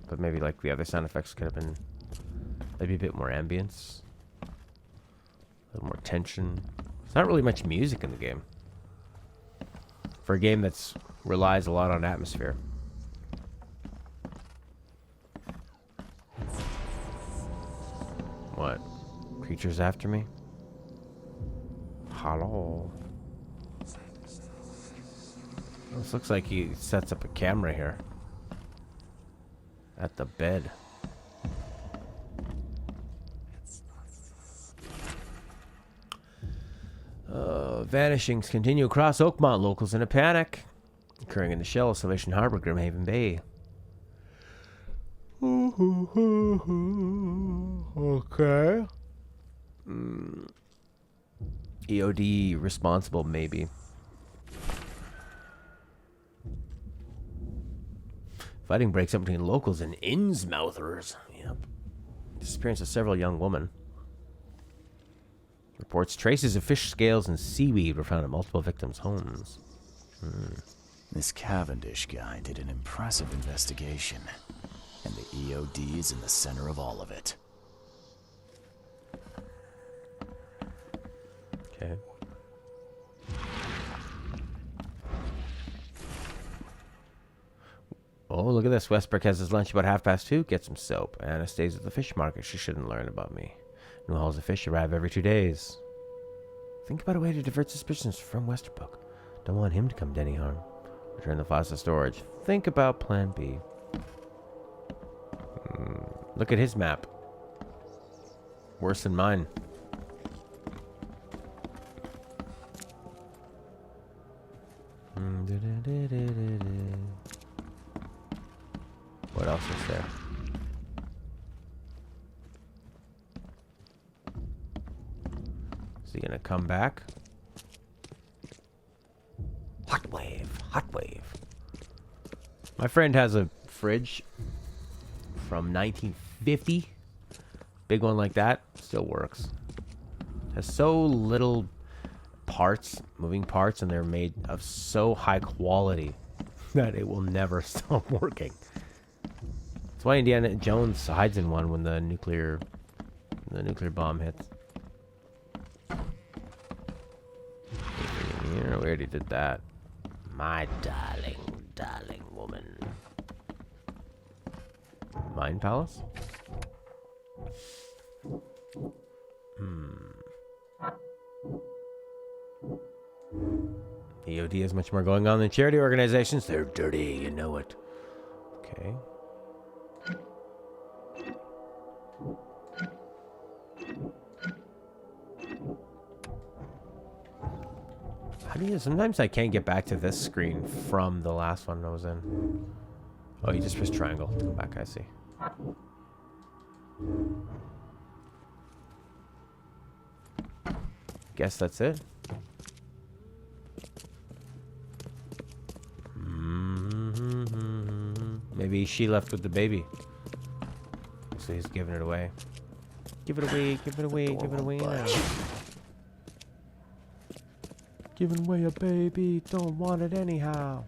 but maybe, like, the other sound effects could have been maybe a bit more ambience. A little more tension. There's not really much music in the game. For a game that relies a lot on atmosphere. What? Creatures after me? Hello. This looks like he sets up a camera here. At the bed. Vanishings continue across Oakmont. Locals in a panic. Occurring in the shell of Salvation Harbor, Grimhaven Bay. Okay. EOD responsible, maybe. Fighting breaks up between locals and Innsmouthers. Yep. Disappearance of several young women. Reports traces of fish scales and seaweed were found at multiple victims' homes. This Cavendish guy did an impressive investigation. And the EOD is in the center of all of it. Okay. Oh, look at this. Westbrook has his lunch about 2:30. Get some soap. Anna stays at the fish market. She shouldn't learn about me. New hauls of fish arrive every 2 days. Think about a way to divert suspicions from Westerbrook. Don't want him to come to any harm. Return the files to storage. Think about plan B. Look at his map. Worse than mine. What else is there? Is he gonna come back? Hot wave, hot wave. My friend has a fridge from 1950. Big one like that. Still works. Has so little parts, moving parts, and they're made of so high quality that it will never stop working. That's why Indiana Jones hides in one when the nuclear bomb hits. Yeah, we already did that. My darling, darling woman. Mind Palace? EOD has much more going on than charity organizations. They're dirty, you know it. Okay. How do you... Sometimes I can't get back to this screen from the last one I was in. Oh, you just press triangle to go back, I see. Guess that's it. Maybe she left with the baby. So he's giving it away. Give it away, give it away, give it away now. Giving away a baby, don't want it anyhow.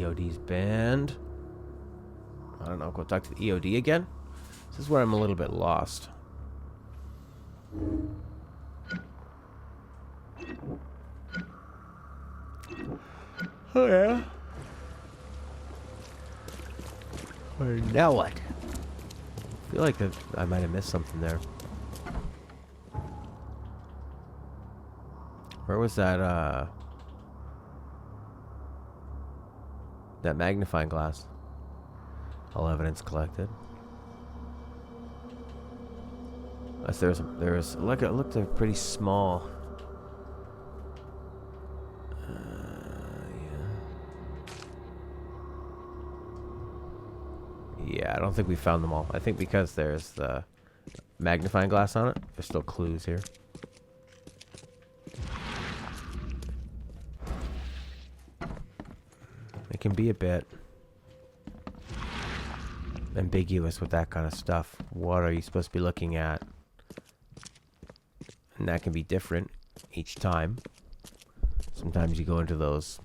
EOD's banned. I don't know, go talk to the EOD again? This is where I'm a little bit lost. Oh yeah. Now what? I feel like I might have missed something there. Where was that that magnifying glass? All evidence collected. Unless there's look, it looked like pretty small. Yeah, I don't think we found them all. I think because there's the magnifying glass on it, there's still clues here. It can be a bit ambiguous with that kind of stuff. What are you supposed to be looking at? And that can be different each time. Sometimes you go into those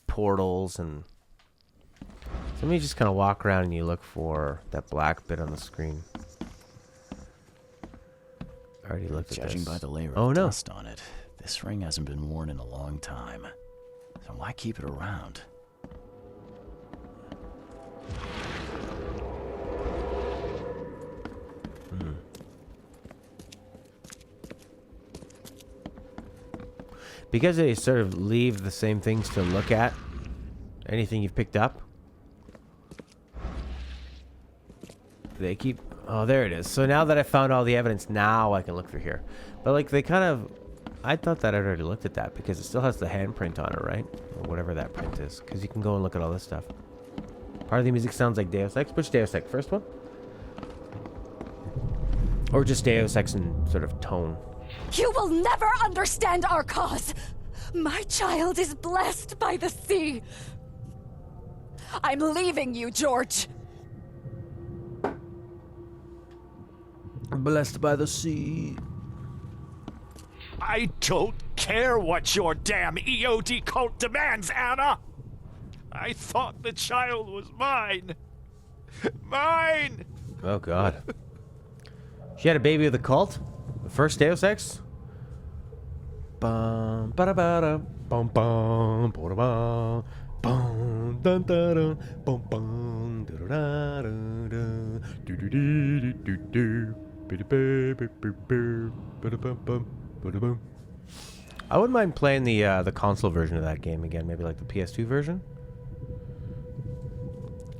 portals and sometimes you just kind of walk around and you look for that black bit on the screen. I already looked at this. Judging by the layer of dust on it, this ring hasn't been worn in a long time. So why keep it around? Because they sort of leave the same things to look at. Anything you've picked up. They keep... Oh, there it is. So now that I found all the evidence, now I can look through here. But like they kind of... I thought that I'd already looked at that because it still has the handprint on it, right? Or whatever that print is. Because you can go and look at all this stuff. Part of the music sounds like Deus Ex. Which Deus Ex? First one? Or just Deus Ex in sort of tone? You will never understand our cause. My child is blessed by the sea. I'm leaving you, George. Blessed by the sea. I don't care what your damn EOD cult demands, Anna! I thought the child was mine. Mine! Oh, God. She had a baby with the cult? The first Deus Ex? Bum, ba da ba da, bum, bum, ba da ba, bum, dun da da, bum, bum, da da da da, do do do do do, biddy boo boo boo boo, ba da bum bum, ba da bum. I wouldn't mind playing the console version of that game again, maybe like the PS2 version.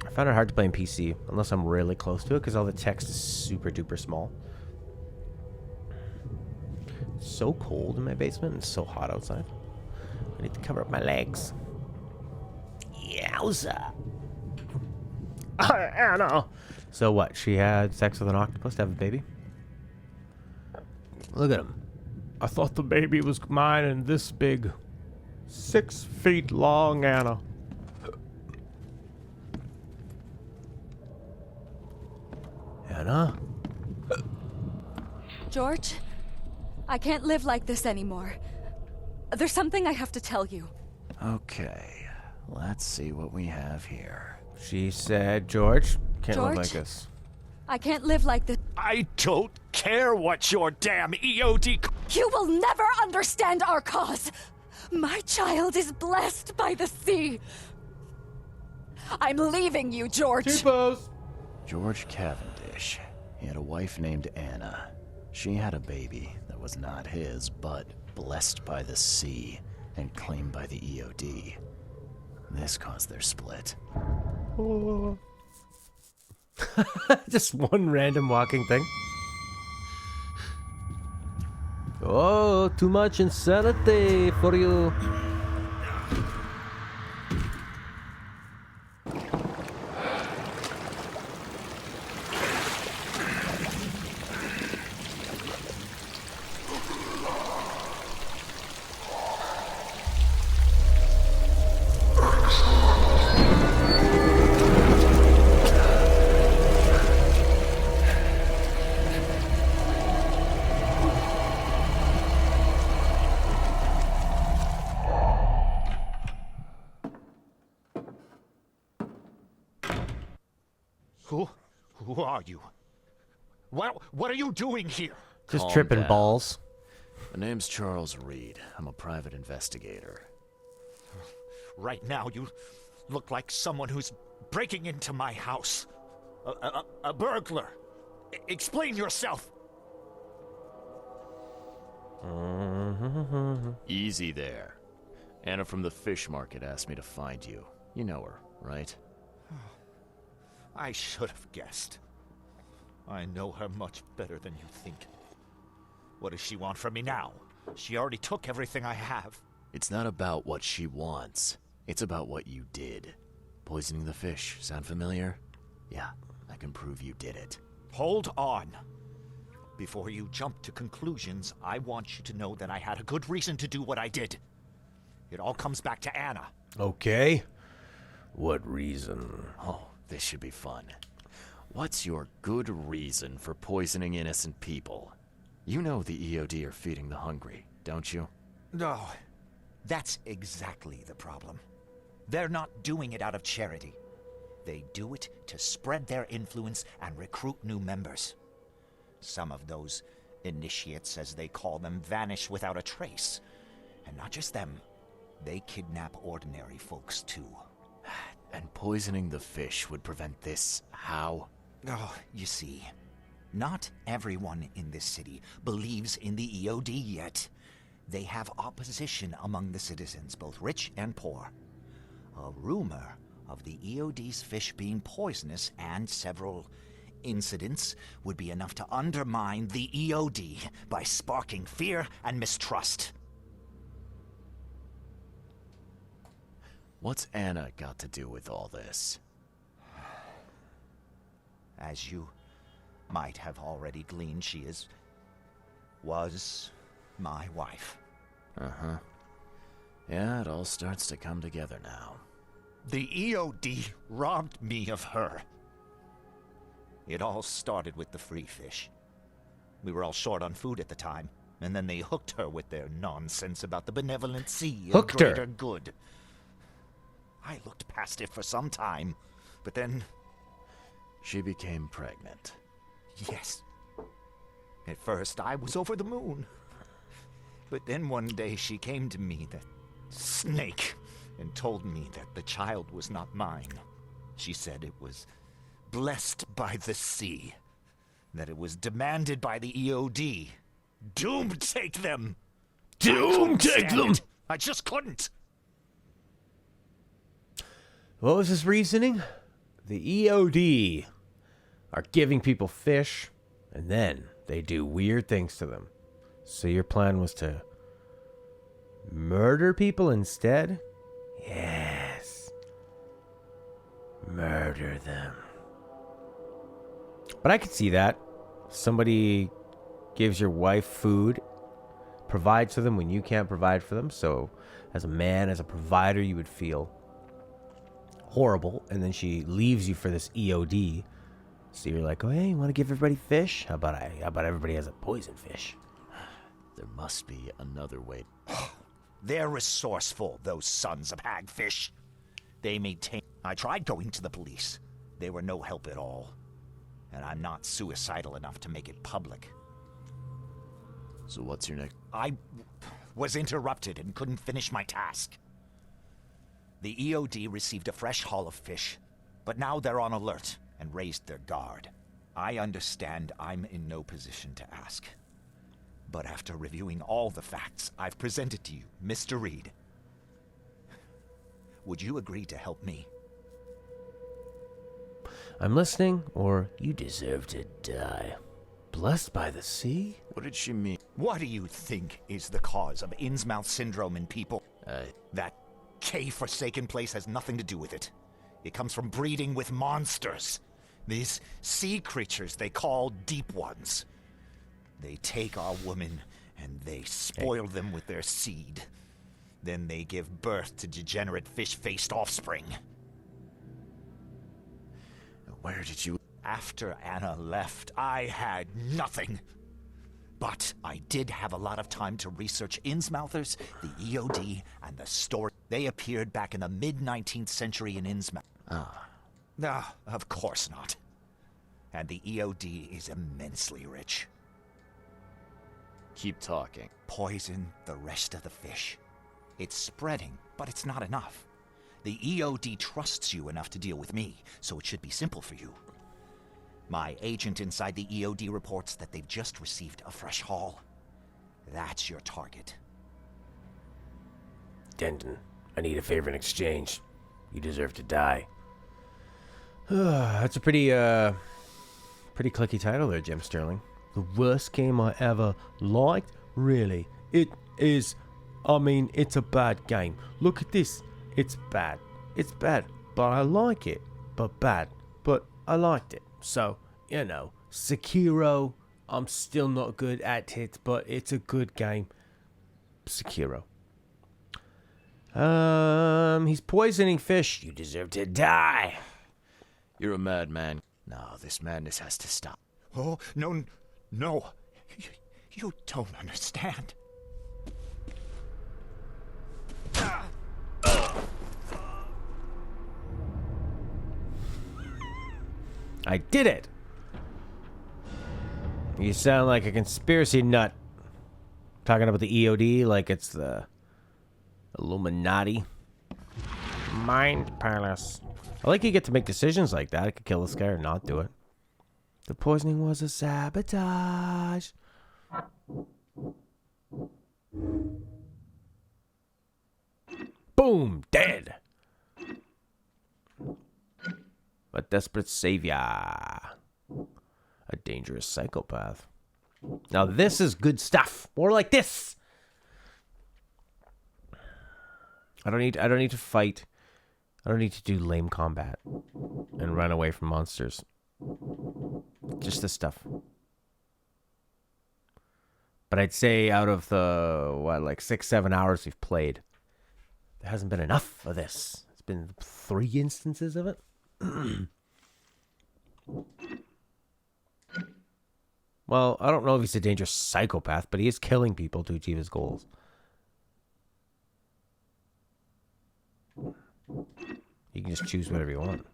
I found it hard to play in PC unless I'm really close to it because all the text is super duper small. It's so cold in my basement and it's so hot outside. I need to cover up my legs. Yowza. Anna. So what? She had sex with an octopus to have a baby? Look at him. I thought the baby was mine and this big. 6 feet long, Anna. Anna? George, I can't live like this anymore. There's something I have to tell you. Okay, let's see what we have here. She said, George, can't live like this. I can't live like this. I don't care what your damn EOD... You will never understand our cause. My child is blessed by the sea. I'm leaving you, George. Cheapos. George Cavendish. He had a wife named Anna. She had a baby that was not his, but blessed by the sea and claimed by the EOD. This caused their split. Oh. Just one random walking thing. Oh, too much insanity for you. are you? What are you doing here? Just Calm tripping down. balls. My name's Charles Reed. I'm a private investigator. Right now, you look like someone who's breaking into my house. A burglar. Explain yourself. Easy there. Anna from the fish market asked me to find you. You know her, right? I should have guessed. I know her much better than you think. What does she want from me now? She already took everything I have. It's not about what she wants. It's about what you did. Poisoning the fish. Sound familiar? Yeah, I can prove you did it. Hold on. Before you jump to conclusions, I want you to know that I had a good reason to do what I did. It all comes back to Anna. Okay. What reason? Oh, this should be fun. What's your good reason for poisoning innocent people? You know the EOD are feeding the hungry, don't you? No, that's exactly the problem. They're not doing it out of charity. They do it to spread their influence and recruit new members. Some of those initiates, as they call them, vanish without a trace. And not just them, they kidnap ordinary folks too. And poisoning the fish would prevent this. How? Oh, you see, not everyone in this city believes in the EOD yet. They have opposition among the citizens, both rich and poor. A rumor of the EOD's fish being poisonous and several incidents would be enough to undermine the EOD by sparking fear and mistrust. What's Anna got to do with all this? As you might have already gleaned, she was my wife. Uh-huh. Yeah, it all starts to come together now. The EOD robbed me of her. It all started with the free fish. We were all short on food at the time, and then they hooked her with their nonsense about the benevolent sea and Hooked her. greater good. I looked past it for some time, but then... She became pregnant. Yes. At first, I was over the moon. But then one day she came to me, that snake, and told me that the child was not mine. She said it was blessed by the sea, that it was demanded by the EOD. Doom take them! Doom take them! I just couldn't! What was his reasoning? The EOD are giving people fish, and then they do weird things to them. So your plan was to murder people instead? Yes. Murder them. But I could see that. Somebody gives your wife food, provides for them when you can't provide for them. So as a man, as a provider, you would feel horrible, and then she leaves you for this EOD. So you're like, oh hey, you want to give everybody fish? How about everybody has a poison fish? There must be another way. They're resourceful, those sons of hagfish. They maintain... I tried going to the police. They were no help at all. And I'm not suicidal enough to make it public. So what's your next... I was interrupted and couldn't finish my task. The EOD received a fresh haul of fish, but now they're on alert and raised their guard. I understand I'm in no position to ask. But after reviewing all the facts I've presented to you, Mr. Reed, would you agree to help me? I'm listening, or you deserve to die. Blessed by the sea? What did she mean? What do you think is the cause of Innsmouth syndrome in people? That cave-forsaken place has nothing to do with it. It comes from breeding with monsters. These sea creatures they call Deep Ones. They take our women and they spoil them with their seed. Then they give birth to degenerate fish-faced offspring. Where did you... After Anna left, I had nothing. But I did have a lot of time to research Innsmouthers, the EOD, and the story. They appeared back in the mid-19th century in Innsmouth. Ah. No, of course not. And the EOD is immensely rich. Keep talking. Poison the rest of the fish. It's spreading, but it's not enough. The EOD trusts you enough to deal with me, so it should be simple for you. My agent inside the EOD reports that they've just received a fresh haul. That's your target. Denton, I need a favor in exchange. You deserve to die. That's a pretty clicky title there, Jim Sterling. The worst game I ever liked? Really? It is. I mean, it's a bad game. Look at this. It's bad. It's bad, but I like it. But bad, but I liked it. So, you know, Sekiro, I'm still not good at it, but it's a good game. Sekiro. He's poisoning fish. You deserve to die. You're a madman. No, this madness has to stop. Oh, no, no. You don't understand. I did it. You sound like a conspiracy nut. Talking about the EOD like it's the Illuminati. Mind Palace. I like you get to make decisions like that. I could kill this guy or not do it. The poisoning was a sabotage. Boom! Dead! A desperate savior. A dangerous psychopath. Now this is good stuff. More like this. I don't need to fight. I don't need to do lame combat and run away from monsters. Just this stuff. But I'd say out of the, like 6-7 hours we've played, there hasn't been enough of this. It's been 3 instances of it. Well, I don't know if he's a dangerous psychopath, but he is killing people to achieve his goals. You can just choose whatever you want.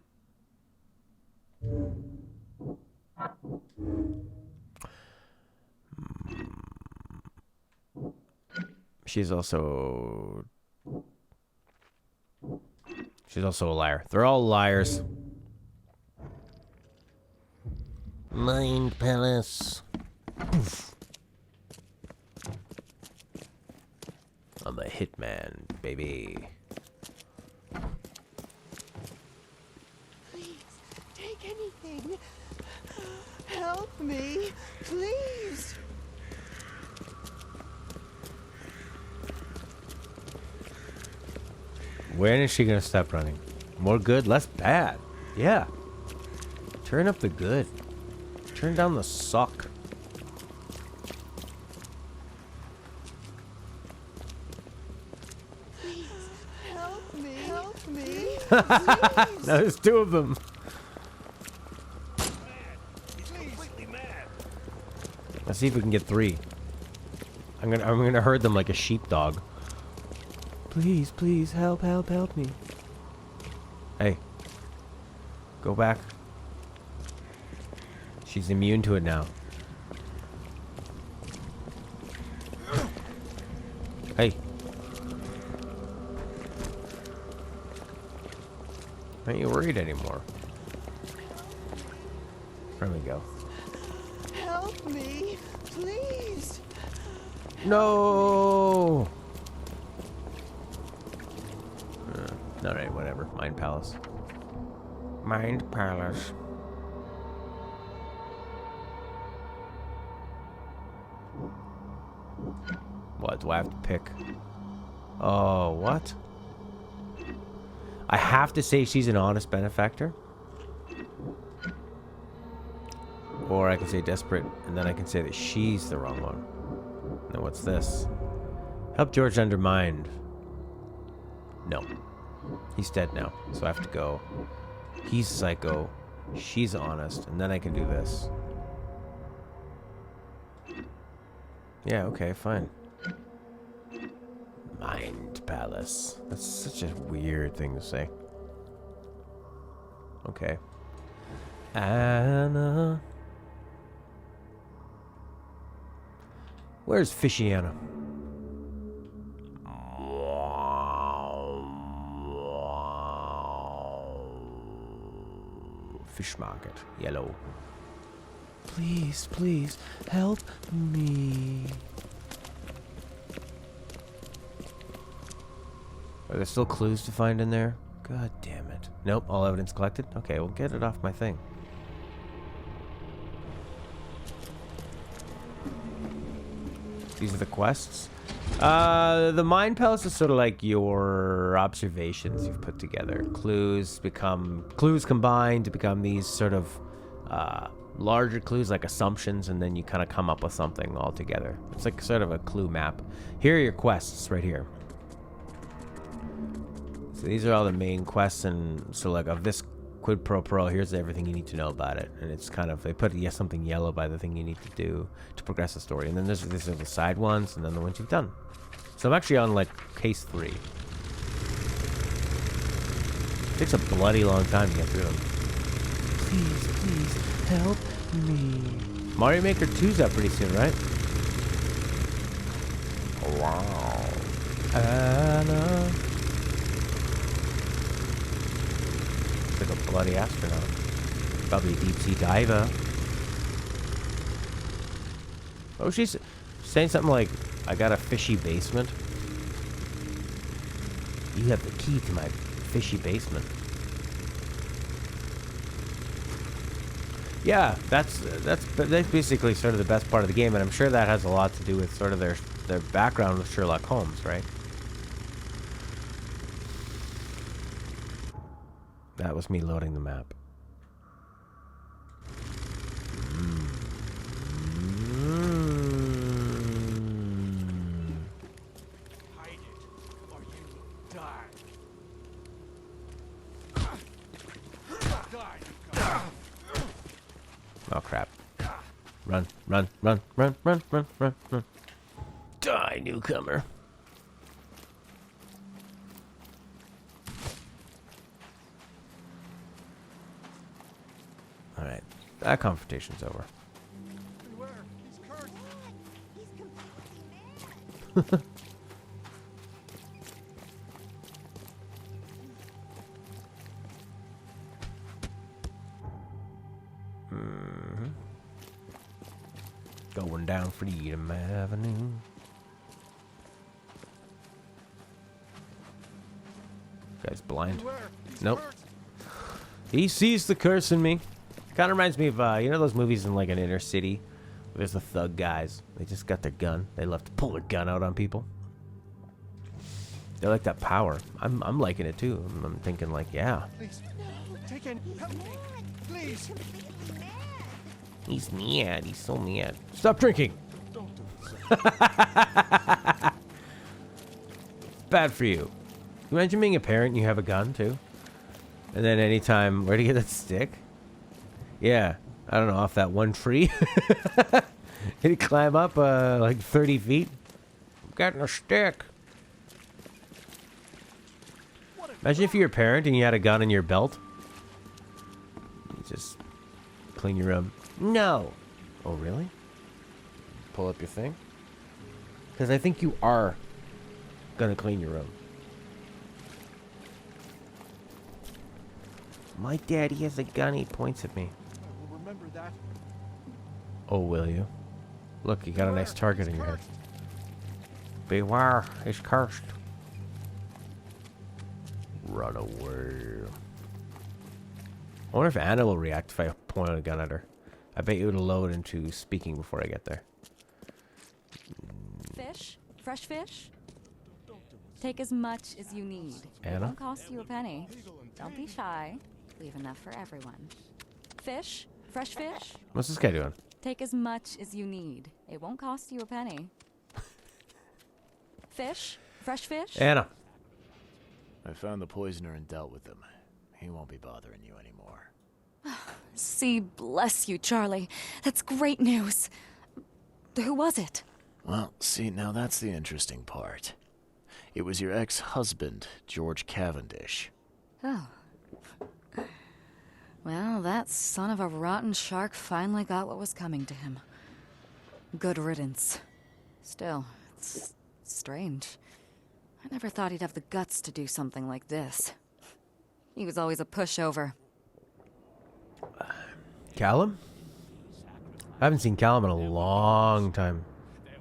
She's also a liar. They're all liars. Mind Palace. Poof. I'm a hitman, baby. Please, take anything. Help me, please. When is she gonna stop running? More good, less bad. Yeah. Turn up the good. Turn down the suck. Please, help me. Help me. Now there's 2 of them. Let's see if we can get 3. I'm gonna herd them like a sheepdog. Please, please, help me. Hey. Go back. She's immune to it now. Hey. Aren't you worried anymore? There we go. Help me, please. No! Alright, whatever. Mind Palace. Mind Palace. What do I have to pick? Oh, what? I have to say she's an honest benefactor. Or I can say desperate, and then I can say that she's the wrong one. Now what's this? Help George undermined. No. He's dead now, so I have to go. He's psycho. She's honest, and then I can do this. Yeah, okay, fine. Mind Palace. That's such a weird thing to say. Okay. Anna. Where's Fishy Anna? Fish market. Yellow. Please, please, help me. Are there still clues to find in there? God damn it. Nope, all evidence collected? Okay, we'll get it off my thing. These are the quests. The Mind Palace is sort of like your observations you've put together. Clues combine to become these sort of larger clues, like assumptions, and then you kind of come up with something all together. It's like sort of a clue map. Here are your quests right here. So these are all the main quests, and so like of this quid pro pro, here's everything you need to know about it. And it's kind of, they put something yellow by the thing you need to do to progress the story. And then these are the side ones, and then the ones you've done. So I'm actually on like case 3. It takes a bloody long time to get through them. Please, please, help me. Mario Maker 2's up pretty soon, right? Wow. Anna. Like a bloody astronaut. Probably a deep sea diver. Oh, she's saying something like, I got a fishy basement. You have the key to my fishy basement. Yeah, that's basically sort of the best part of the game, and I'm sure that has a lot to do with sort of their background with Sherlock Holmes, right? That was me loading the map. Hide it, or you will die. Oh crap. Run, run, run, run, run, run, run, run. Die, newcomer. Alright, that confrontation's over. He's cursed. He's completely mad. Going down Freedom Avenue. Guy's blind. Nope. He sees the curse in me. Kind of reminds me of, you know those movies in like an inner city? Where there's the thug guys. They just got their gun. They love to pull their gun out on people. They like that power. I'm liking it too. I'm thinking like, yeah. Please, take it. Help me. Please. He's mad. He's so mad. Stop drinking. Don't do this. Bad for you. Imagine being a parent and you have a gun too. And then anytime, where'd you get that stick? Yeah, I don't know, off that one tree. Did he climb up like 30 feet? I'm getting a stick. Imagine if you were a parent and you had a gun in your belt. You just clean your room. No. Oh, really? Pull up your thing? Because I think you are gonna clean your room. My daddy has a gun, he points at me. I will remember that. Oh, will you? Look, you got a nice target in your head. Beware, he's cursed. Run away. I wonder if Anna will react if I point a gun at her. I bet you it'll load into speaking before I get there. Fish? Fresh fish? Take as much as you need. It Anna? won't cost you a penny. Don't be shy. Leave enough for everyone. Fish? Fresh fish? What's this guy doing? Take as much as you need. It won't cost you a penny. Fish? Fresh fish? Anna. I found the poisoner and dealt with him. He won't be bothering you anymore. See, bless you, Charlie. That's great news. Who was it? Well, see, now that's the interesting part. It was your ex-husband, George Cavendish. Oh. Well, that son of a rotten shark finally got what was coming to him. Good riddance. Still, it's strange. I never thought he'd have the guts to do something like this. He was always a pushover. Callum? I haven't seen Callum in a long time.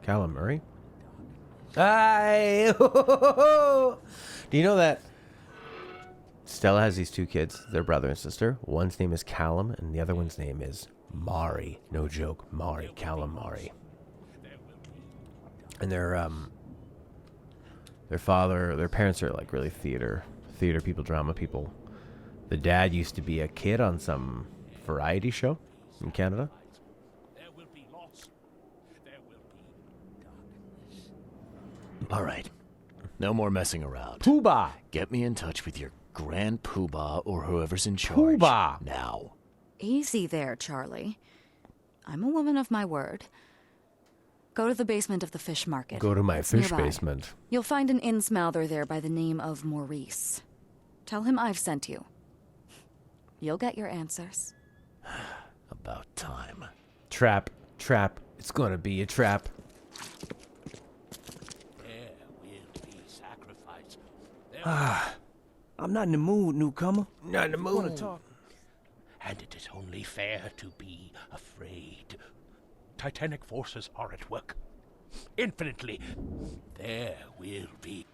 Callum Murray? Hi! Do you know that Stella has these two kids? They're brother and sister. One's name is Callum, and the other one's name is Mari. No joke. Mari. Callum Mari. And their parents are like really theater people, drama people. The dad used to be a kid on some variety show in Canada. All right. No more messing around. Poobah! Get me in touch with your Grand Poobah or whoever's in charge. Poobah! Now. Easy there, Charlie. I'm a woman of my word. Go to the basement of the fish market. Go to my It's fish nearby. basement. You'll find an innsmouther there by the name of Maurice. Tell him I've sent you. You'll get your answers. About time. Trap. Trap. It's gonna be a trap. There will be sacrifice. I'm not in the mood, newcomer. Not in the I want mood. to talk. And it is only fair to be afraid. Titanic forces are at work. Infinitely. There will be.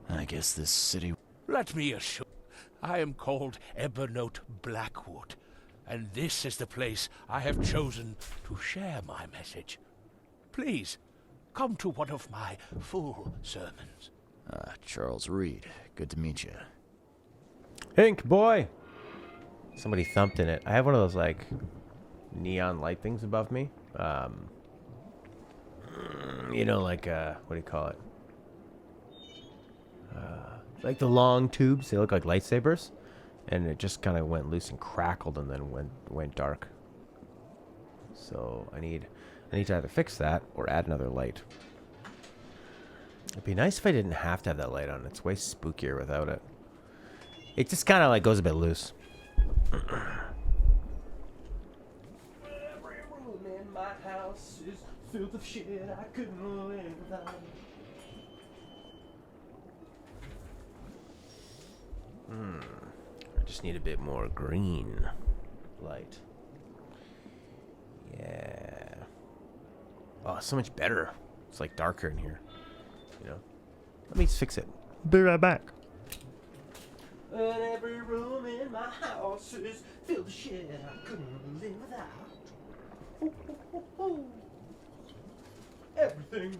I guess this city... Let me assure I am called Evernote Blackwood, and this is the place I have chosen to share my message. Please, come to one of my full sermons. Charles Reed. Good to meet you. Ink boy. Somebody thumped in it. I have one of those like neon light things above me. You know, like what do you call it? Like the long tubes. They look like lightsabers, and it just kind of went loose and crackled, and then went dark. So I need to either fix that or add another light. It'd be nice if I didn't have to have that light on. It's way spookier without it. It just kind of like goes a bit loose. Every room in my house is filled with shit I couldn't live without. I just need a bit more green light. Yeah. Oh, so much better. It's like darker in here. You know? Let me just fix it. Be right back. And every room in my house is filled with shit I couldn't live without. Ooh, ooh, ooh, ooh. Everything.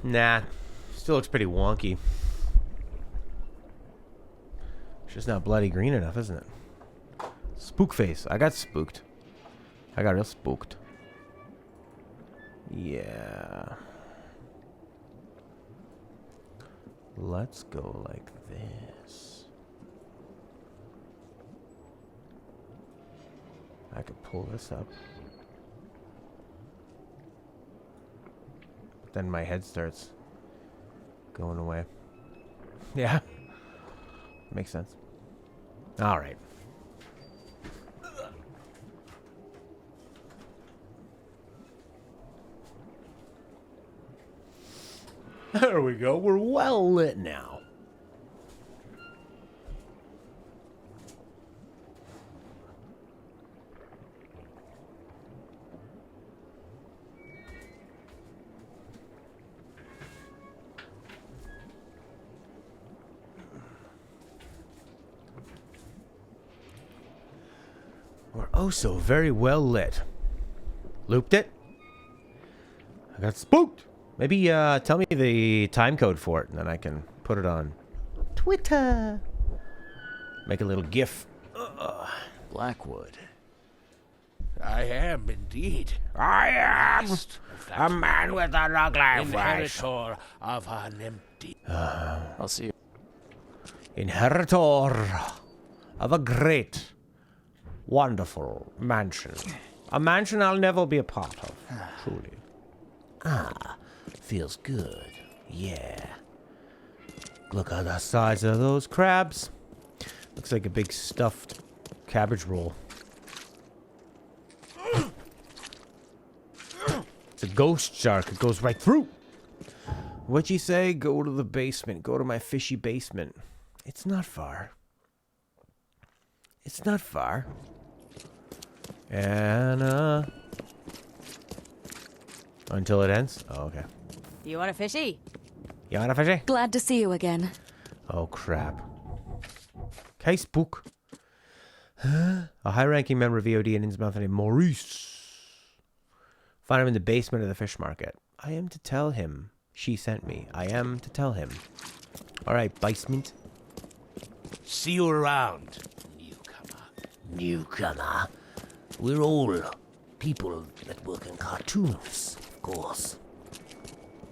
Nah, still looks pretty wonky. It's just not bloody green enough, isn't it? Spook face. I got spooked. I got real spooked. Yeah. Let's go like this. I could pull this up. Then my head starts going away. Yeah. Makes sense. All right. There we go. We're well lit now. We're oh so very well lit. Looped it. I got spooked. Maybe tell me the time code for it, and then I can put it on Twitter. Make a little GIF. Blackwood. I am indeed. I am a man with an ugly face. Inheritor of an empty. I'll see you. Inheritor of a great, wonderful mansion. A mansion I'll never be a part of, truly. Feels good. Yeah. Look at the size of those crabs. Looks like a big stuffed cabbage roll. It's a ghost shark. It goes right through. What'd you say? Go to the basement. Go to my fishy basement. It's not far. It's not far. And, until it ends? Oh, okay. You want a fishy? You want a fishy? Glad to see you again. Oh, crap. Casebook. A high-ranking member of VOD in Innsmouth named Maurice. Find him in the basement of the fish market. I am to tell him. She sent me. I am to tell him. Alright, basement. See you around, Newcomer. We're all people that work in cartoons, of course.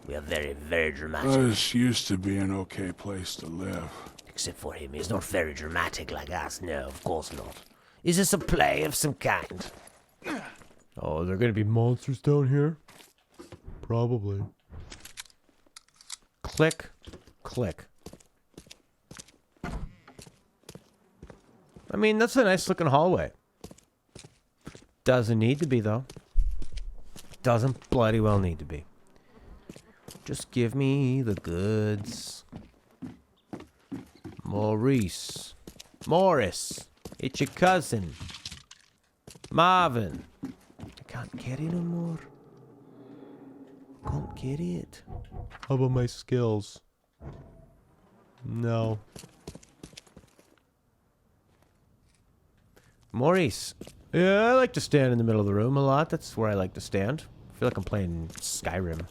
We are very, very dramatic. This used to be an okay place to live. Except for him, he's not very dramatic like us. No, of course not. Is this a play of some kind? Oh, are there gonna be monsters down here? Probably. Click. Click. I mean, that's a nice looking hallway. Doesn't need to be, though. Doesn't bloody well need to be. Just give me the goods. Maurice. Morris. It's your cousin. Marvin. I can't carry no more. Can't carry it. How about my skills? No. Maurice. Yeah, I like to stand in the middle of the room a lot. That's where I like to stand. I feel like I'm playing Skyrim.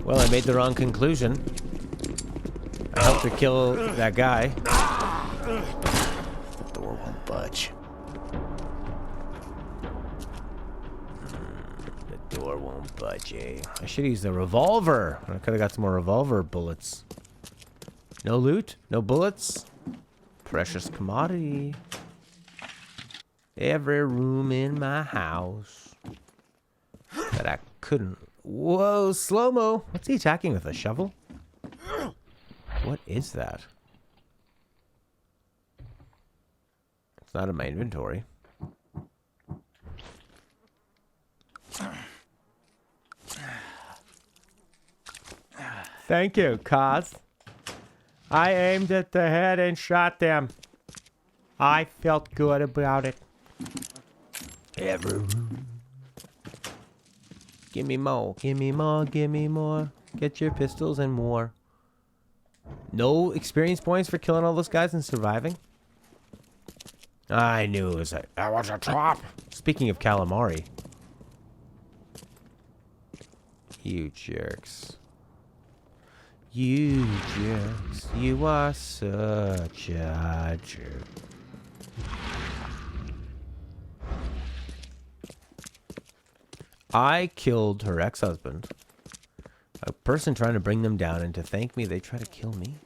Well, I made the wrong conclusion. I helped her kill that guy. The door won't budge. The door won't budge, eh? I should use the revolver. I could have got some more revolver bullets. No loot? No bullets? Precious commodity. Every room in my house. That I couldn't. Whoa, slow-mo. What's he attacking with? A shovel? What is that? It's not in my inventory. Thank you, Kaz. I aimed at the head and shot them. I felt good about it. Every room. Give me more, give me more, give me more. Get your pistols and more. No experience points for killing all those guys and surviving? I knew it was that was a trap. Speaking of calamari. You jerks. You jerks. You are such a jerk. I killed her ex-husband. A person trying to bring them down, and to thank me, they try to kill me.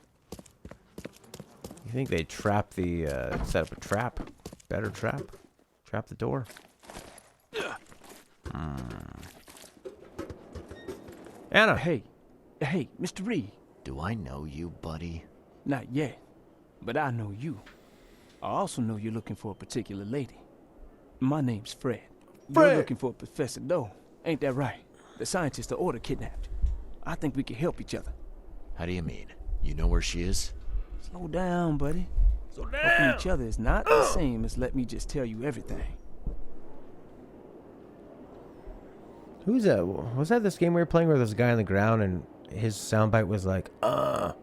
You think they trap the, set up a trap? Better trap. Trap the door. Anna! Hey, Mr. Reed. Do I know you, buddy? Not yet, but I know you. I also know you're looking for a particular lady. My name's Fred. You're looking for Professor Doe, ain't that right? The scientist the Order kidnapped. I think we can help each other. How do you mean? You know where she is? Slow down, buddy. Slow down! Helping each other is not the same as let me just tell you everything. Who's that? Was that this game we were playing where there's a guy on the ground and his soundbite was like, oh!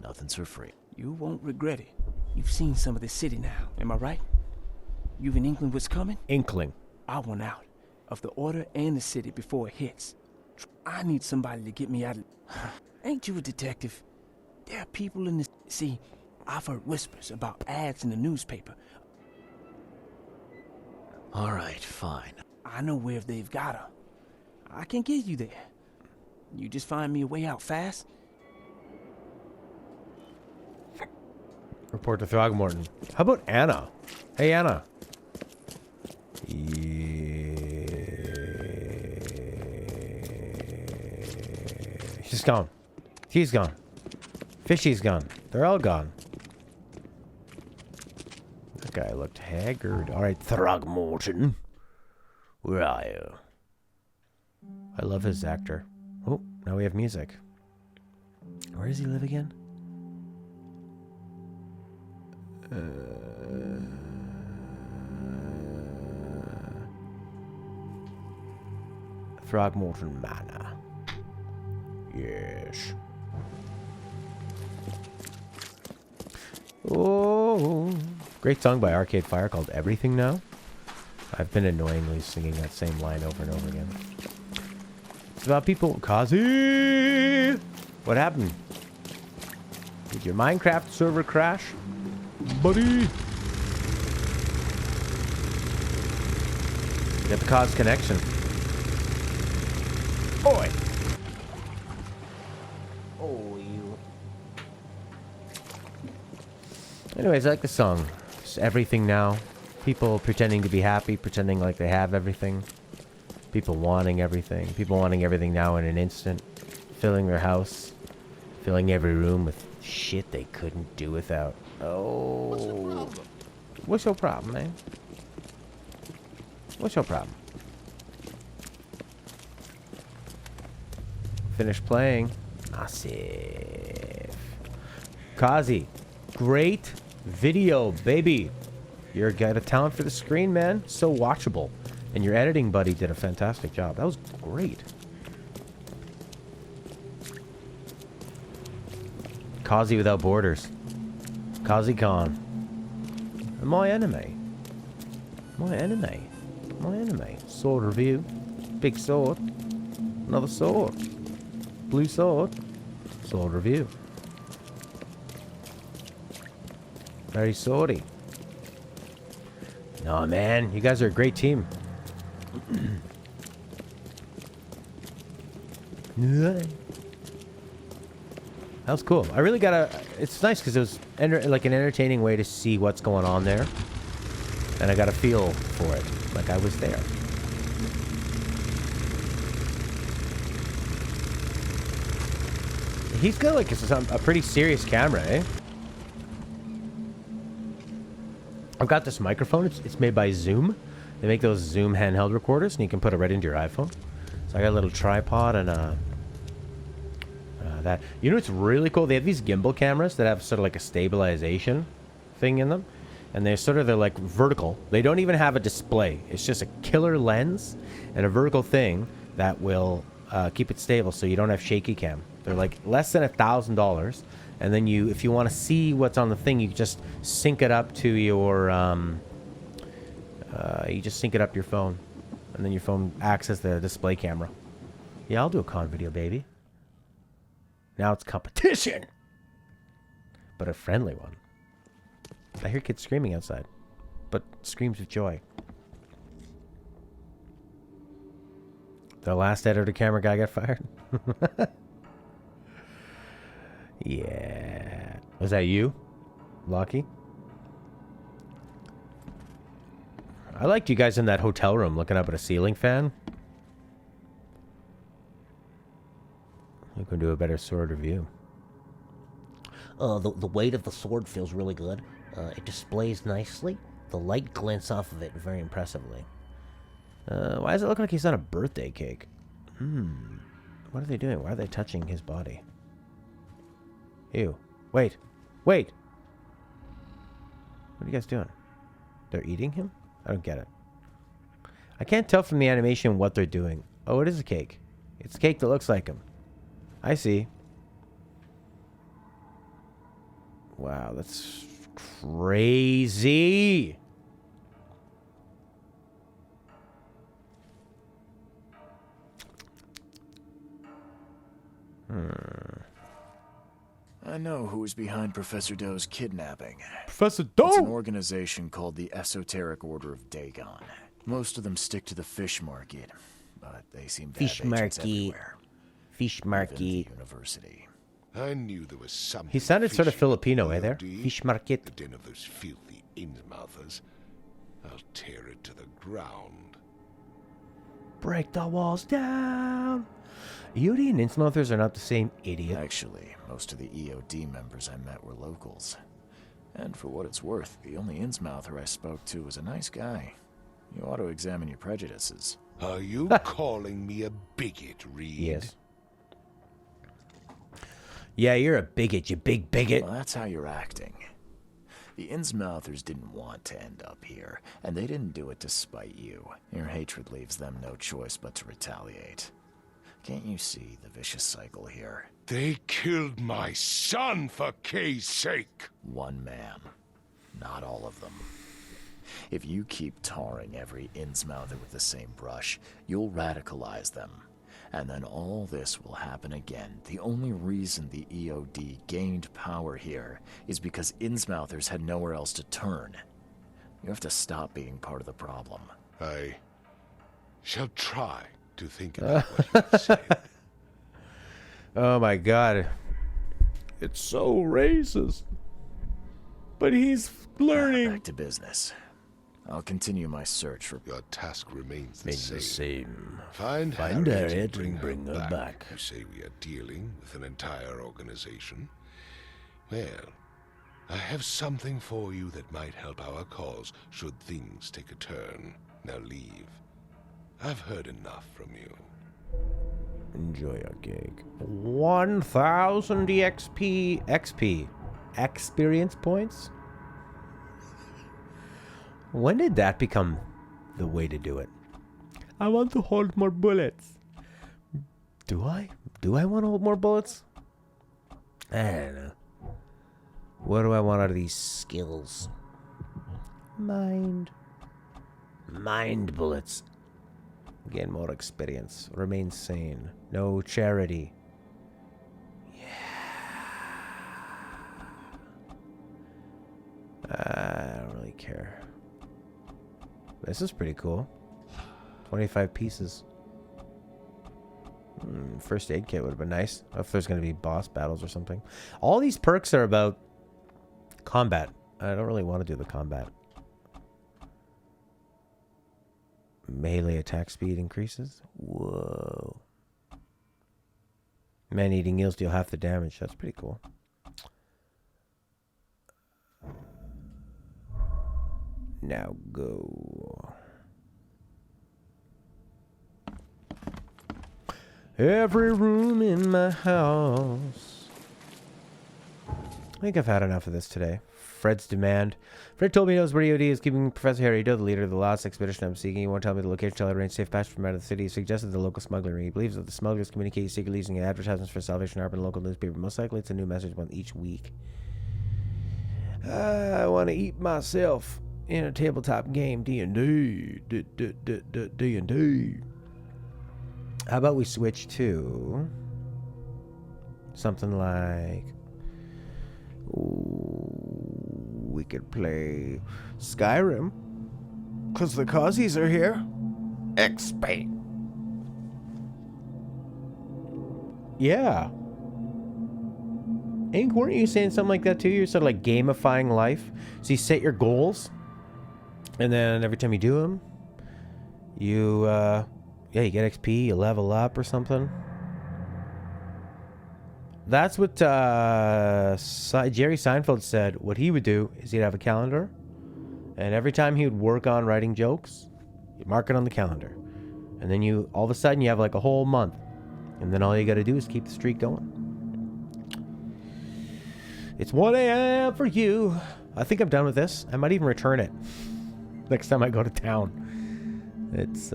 Nothing's for free. You won't regret it. You've seen some of this city now, am I right? You've an inkling what's coming? Inkling. I want out of the Order and the city before it hits. I need somebody to get me out of... Ain't you a detective? There are people in this... See, I've heard whispers about ads in the newspaper. All right, fine. I know where they've got her. I can get you there. You just find me a way out fast. Report to Throgmorton. How about Anna? Hey, Anna. She's gone. He's gone. Fishy's gone. They're all gone. That guy looked haggard. All right, Throgmorton. Where are you? I love his actor. Oh, now we have music. Where does he live again? Throgmorton Manor. Yes. Oh, great song by Arcade Fire called Everything Now. I've been annoyingly singing that same line over and over again. It's about people. Kazi! What happened? Did your Minecraft server crash? Buddy! You have to cause connection. Oi! Oh, you. Anyways, I like the song. It's Everything Now. People pretending to be happy, pretending like they have everything. People wanting everything. People wanting everything now in an instant. Filling their house. Filling every room with shit they couldn't do without. Oh. What's your problem, man? What's your problem? Finish playing. Asif. Kazi. Great video, baby. You've got a talent for the screen, man. So watchable. And your editing buddy did a fantastic job. That was great. Kazi without borders. Kazi Khan. My enemy. My enemy. My enemy. Sword review. Big sword. Another sword. Blue sword. Sword review. Very swordy. No, man. You guys are a great team. That was cool. I really gotta... It's nice because it was like an entertaining way to see what's going on there. And I got a feel for it. Like I was there. He's got like a pretty serious camera, eh? I've got this microphone. It's made by Zoom. They make those Zoom handheld recorders, and you can put it right into your iPhone. So I got a little tripod and that. You know what's really cool? They have these gimbal cameras that have sort of like a stabilization thing in them. And they're like vertical. They don't even have a display. It's just a killer lens and a vertical thing that will keep it stable so you don't have shaky cam. They're like less than $1,000. And then if you want to see what's on the thing, you just sync it up to your, you just sync it up to your phone. And then your phone acts as the display camera. Yeah, I'll do a con video, baby. Now it's competition. But a friendly one. I hear kids screaming outside. But screams of joy. The last editor camera guy got fired? Yeah. Was that you, Lockie? I liked you guys in that hotel room looking up at a ceiling fan. You can do a better sword review. The weight of the sword feels really good. It displays nicely. The light glints off of it very impressively. Why does it look like he's on a birthday cake? What are they doing? Why are they touching his body? Ew. Wait. Wait! What are you guys doing? They're eating him? I don't get it. I can't tell from the animation what they're doing. Oh, it is a cake. It's a cake that looks like him. I see. Wow, that's crazy. I know who is behind Professor Doe's kidnapping. Professor It's an Doe! organization called the Esoteric Order of Dagon. Most of them stick to the fish market, but they seem to Fish have agents market. everywhere. Fish Even market. the university. I knew there was something. He sounded sort of fishy Filipino, with eh, there? EOD. Fish market. The den of those filthy Innsmouthers. I'll tear it to the ground. Break the walls down. EOD and Innsmouthers are not the same, idiot. Actually, most of the EOD members I met were locals. And for what it's worth, the only Innsmouther I spoke to was a nice guy. You ought to examine your prejudices. Are you calling me a bigot, Reed? Yes. Yeah, you're a bigot, you big bigot. Well, that's how you're acting. The Innsmouthers didn't want to end up here, and they didn't do it to spite you. Your hatred leaves them no choice but to retaliate. Can't you see the vicious cycle here? They killed my son, for Kay's sake. One man, not all of them. If you keep tarring every Innsmouther with the same brush, you'll radicalize them. And then all this will happen again. The only reason the EOD gained power here is because Innsmouthers had nowhere else to turn. You have to stop being part of the problem. I shall try to think about what you've said. Oh my god. It's so racist. But he's learning. Back to business. I'll continue my search for... Your task remains the Remains the same. same. Find Harriet and and bring her back. You say we are dealing with an entire organization? Well, I have something for you that might help our cause should things take a turn. Now leave. I've heard enough from you. Enjoy your cake. 1,000 XP experience points? When did that become the way to do it? I want to hold more bullets. Do I? Do I want to hold more bullets? I don't know. What do I want out of these skills? Mind bullets. Gain more experience. Remain sane. No charity. I don't really care. This is pretty cool. 25 pieces. First aid kit would have been nice. If there's going to be boss battles or something. All these perks are about combat. I don't really want to do the combat. Melee attack speed increases. Whoa. Man-eating eels deal half the damage. That's pretty cool. Now go. Every room in my house. I think I've had enough of this today. Fred's demand. Fred told me he knows where EOD is keeping Professor Harry Doe, the leader of the last expedition I'm seeking. He won't tell me the location until I arrange safe passage from out of the city. He suggested the local smuggler. He believes that the smugglers communicate secretly using advertisements for Salvation Army and local newspaper. Most likely it's a new message one each week. I want to eat myself in a tabletop game. D&D. D&D. How about we switch to something like... we could play Skyrim, because the Causies are here. XP. Yeah. Ink, weren't you saying something like that too? You're sort of like gamifying life. So you set your goals, and then every time you do them, you, you get XP, you level up or something. That's what Jerry Seinfeld said. What he would do is he'd have a calendar, and every time he would work on writing jokes, he'd mark it on the calendar. And then you, all of a sudden, you have like a whole month. And then all you got to do is keep the streak going. It's 1 a.m. for you. I think I'm done with this. I might even return it next time I go to town. It's,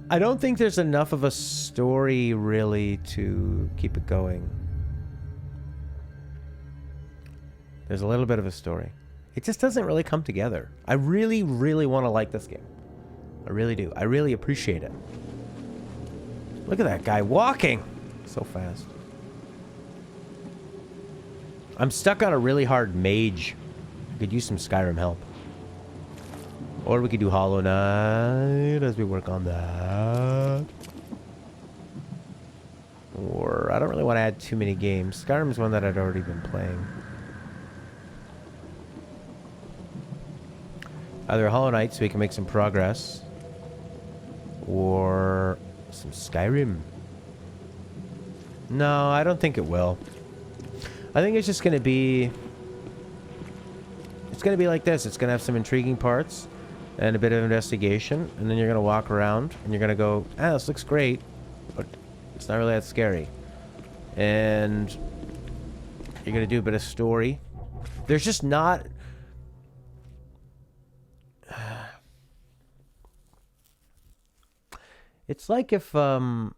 I don't think there's enough of a story, really, to keep it going. There's a little bit of a story. It just doesn't really come together. I really, really want to like this game. I really do. I really appreciate it. Look at that guy walking so fast. I'm stuck on a really hard mage. I could use some Skyrim help. Or we could do Hollow Knight as we work on that. Or I don't really want to add too many games. Skyrim's one that I'd already been playing. Either Hollow Knight so we can make some progress. Or some Skyrim. No, I don't think it will. I think it's just going to be... It's going to be like this. It's going to have some intriguing parts and a bit of investigation. And then you're going to walk around and you're going to go, ah, this looks great. But it's not really that scary. And you're going to do a bit of story. There's just not... It's like if, I don't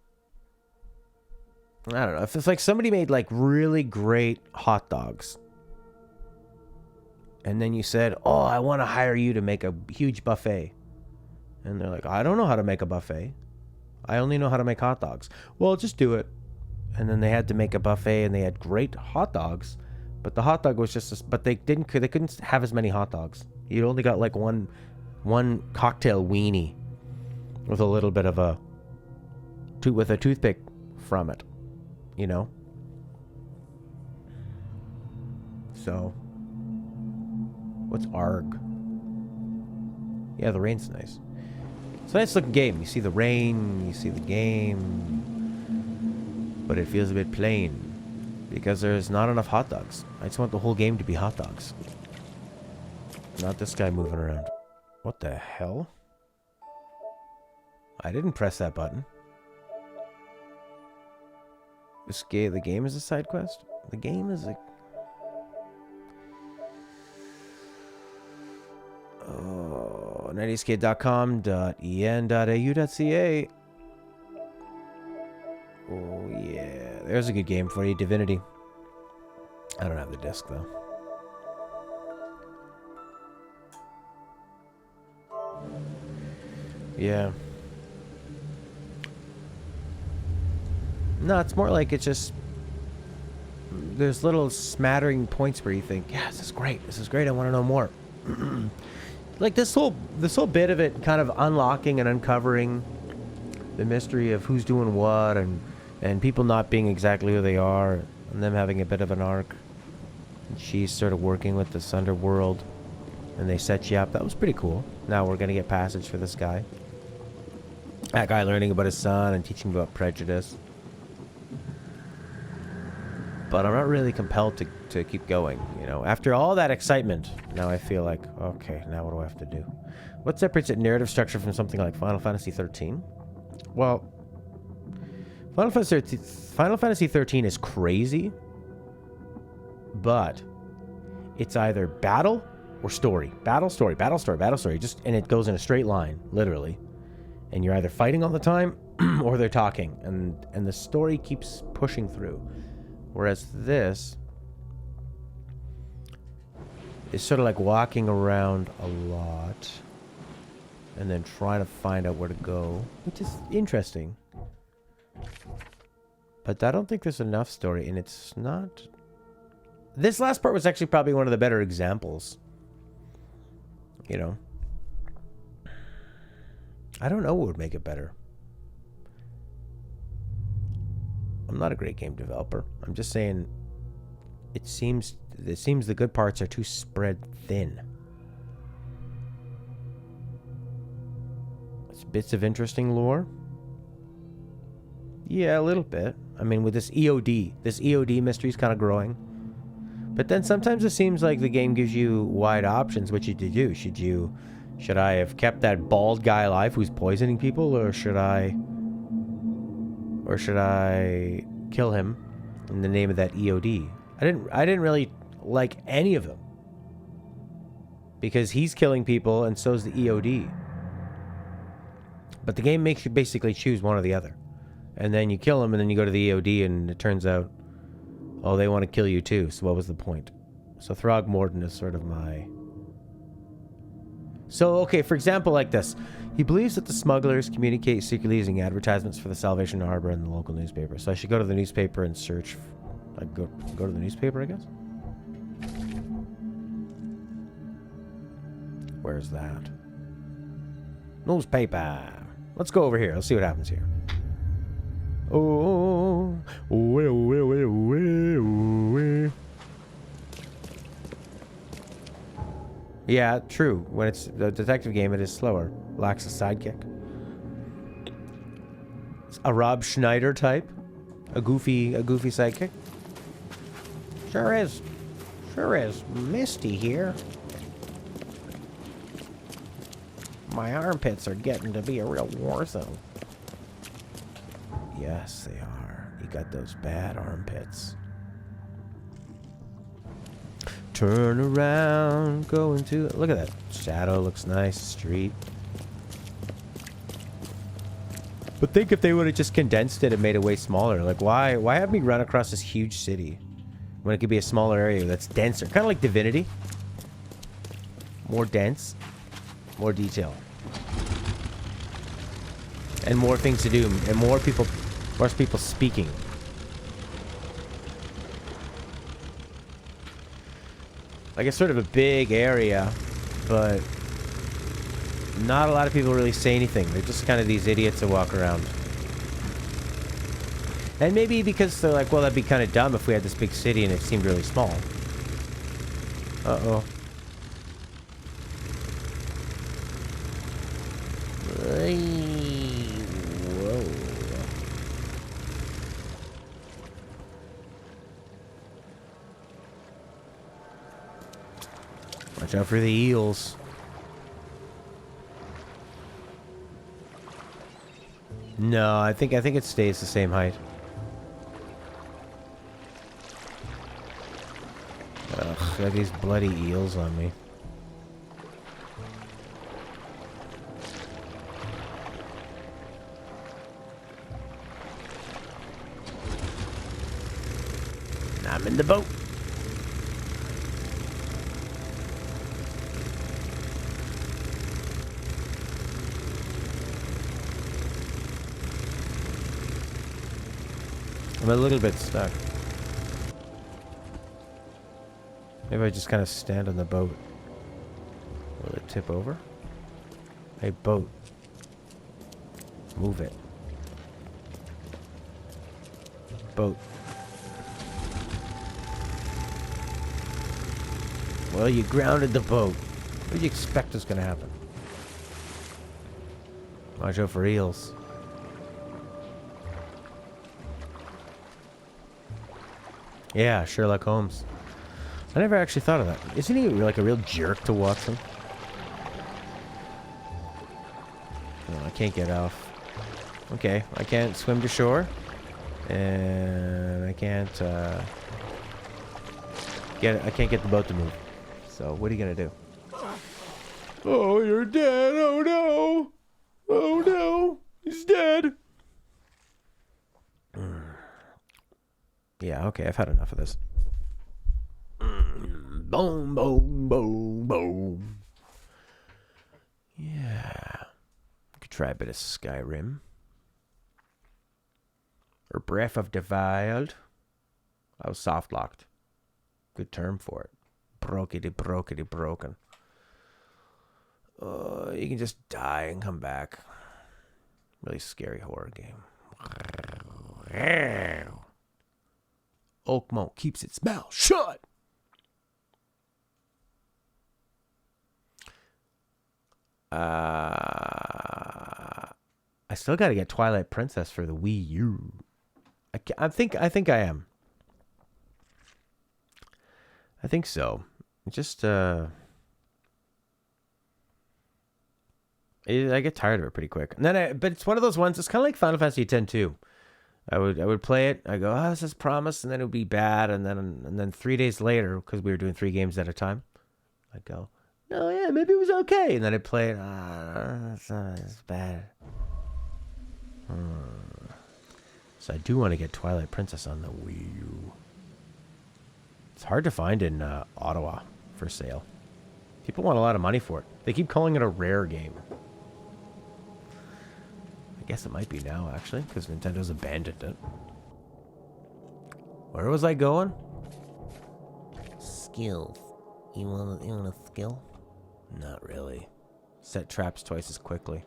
know, if it's like somebody made like really great hot dogs. And then you said, oh, I want to hire you to make a huge buffet. And they're like, I don't know how to make a buffet. I only know how to make hot dogs. Well, just do it. And then they had to make a buffet and they had great hot dogs. But the hot dog was just, but they couldn't have as many hot dogs. You only got like one cocktail weenie. With a little bit of a toothpick from it, you know. So, what's ARG? Yeah, the rain's nice. It's a nice looking game. You see the rain, you see the game, but it feels a bit plain because there's not enough hot dogs. I just want the whole game to be hot dogs, not this guy moving around. What the hell? I didn't press that button. The game is a side quest? The game is a... Oh, 90skid.com.en.au.ca. Oh, yeah. There's a good game for you, Divinity. I don't have the disc, though. Yeah. No, it's more like it's just... There's little smattering points where you think, yeah, this is great, I want to know more. Like this whole bit of it kind of unlocking and uncovering the mystery of who's doing what and people not being exactly who they are and them having a bit of an arc. And she's sort of working with this underworld and they set you up. That was pretty cool. Now we're going to get passage for this guy. That guy learning about his son and teaching about prejudice. But I'm not really compelled to keep going, you know. After all that excitement, now I feel like, okay, now what do I have to do? What separates its narrative structure from something like Final Fantasy 13? Well, Final Fantasy 13 is crazy, but it's either battle or story. Battle, story, battle, story, battle, story. And it goes in a straight line, literally. And you're either fighting all the time or they're talking. And the story keeps pushing through. Whereas this is sort of like walking around a lot and then trying to find out where to go, which is interesting. But I don't think there's enough story, and it's not... This last part was actually probably one of the better examples. You know? I don't know what would make it better. I'm not a great game developer. I'm just saying it seems the good parts are too spread thin. It's bits of interesting lore. Yeah, a little bit. I mean, with this EOD mystery is kind of growing. But then sometimes it seems like the game gives you wide options. What should you do? Should I have kept that bald guy alive who's poisoning people, or should I kill him in the name of that EOD? I didn't really like any of them because he's killing people and so's the EOD. But the game makes you basically choose one or the other, and then you kill him, and then you go to the EOD, and it turns out, oh, they want to kill you too. So what was the point? So Throgmorton is sort of my So, okay, for example, like this. He believes that the smugglers communicate secretly using advertisements for the Salvation Harbor and the local newspaper. So I should go to the newspaper and search. Go to the newspaper, I guess? Where's that? Newspaper. Let's go over here. Let's see what happens here. Oh, yeah, true. When it's the detective game, it is slower. Lacks a sidekick. It's a Rob Schneider type. A goofy sidekick. Sure is. Sure is. Misty here. My armpits are getting to be a real war zone. Yes, they are. You got those bad armpits. Turn around, go into... Look at that. Shadow looks nice. Street. But think if they would have just condensed it and made it way smaller. Like, why have me run across this huge city when it could be a smaller area that's denser? Kind of like Divinity. More dense. More detail. And more things to do. And more people speaking. Like, it's sort of a big area, but not a lot of people really say anything. They're just kind of these idiots that walk around. And maybe because they're like, well, that'd be kind of dumb if we had this big city and it seemed really small. Uh-oh. Whoa. Watch out for the eels. No, I think it stays the same height. Ugh, got these bloody eels on me. I'm in the boat. I'm a little bit stuck. Maybe I just kind of stand on the boat. Will it tip over? Hey, boat. Move it. Boat. Well, you grounded the boat. What do you expect is going to happen? Watch out for eels. Yeah, Sherlock Holmes. I never actually thought of that. Isn't he like a real jerk to Watson? Oh, I can't get off. Okay, I can't swim to shore. And I can't get the boat to move. So what are you gonna do? Oh, you're dead. Oh no. Oh no. He's dead. Yeah, okay, I've had enough of this. Boom, boom, boom, boom. Yeah. Could try a bit of Skyrim. Or Breath of the Wild. I was soft locked. Good term for it. Brokety broken. You can just die and come back. Really scary horror game. Oakmont keeps its mouth shut. I still got to get Twilight Princess for the Wii U. I think I am. I think so. Just I get tired of it pretty quick. And then but it's one of those ones. It's kind of like Final Fantasy X too. I would play it. I go, oh, this is promise, and then it would be bad, and then 3 days later, because we were doing 3 games at a time, I go, no, yeah, maybe it was okay, and then I play it. It's bad. So I do want to get Twilight Princess on the Wii U. It's hard to find in Ottawa for sale. People want a lot of money for it. They keep calling it a rare game. I guess it might be now, actually, because Nintendo's abandoned it. Where was I going? Skills. You want a skill? Not really. Set traps twice as quickly.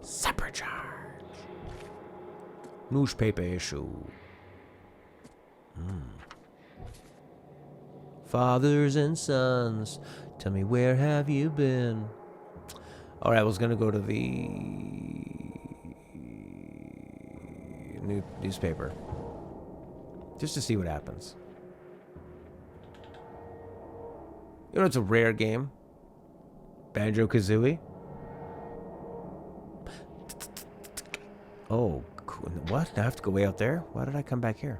Supercharge. Newspaper issue. Fathers and sons, tell me, where have you been? Alright, I was gonna go to the newspaper. Just to see what happens. You know, it's a rare game. Banjo-Kazooie. Oh, cool. What? Now I have to go way out there? Why did I come back here?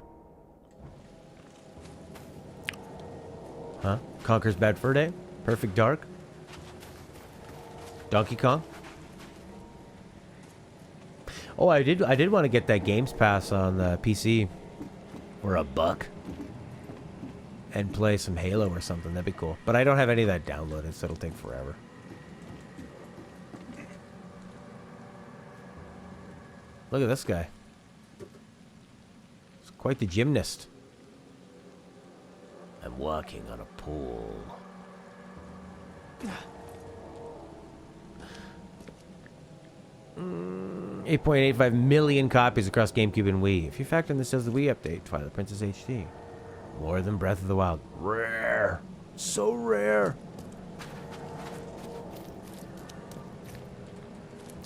Huh? Conker's Bad Fur Day? Perfect Dark? Donkey Kong? Oh, I did want to get that Games Pass on the PC for $1 and play some Halo or something. That'd be cool. But I don't have any of that downloaded, so it'll take forever. Look at this guy. He's quite the gymnast. I'm walking on a pole. 8.85 million copies across GameCube and Wii. If you factor in the sales of the Wii update, Twilight Princess HD. More than Breath of the Wild. Rare. So rare.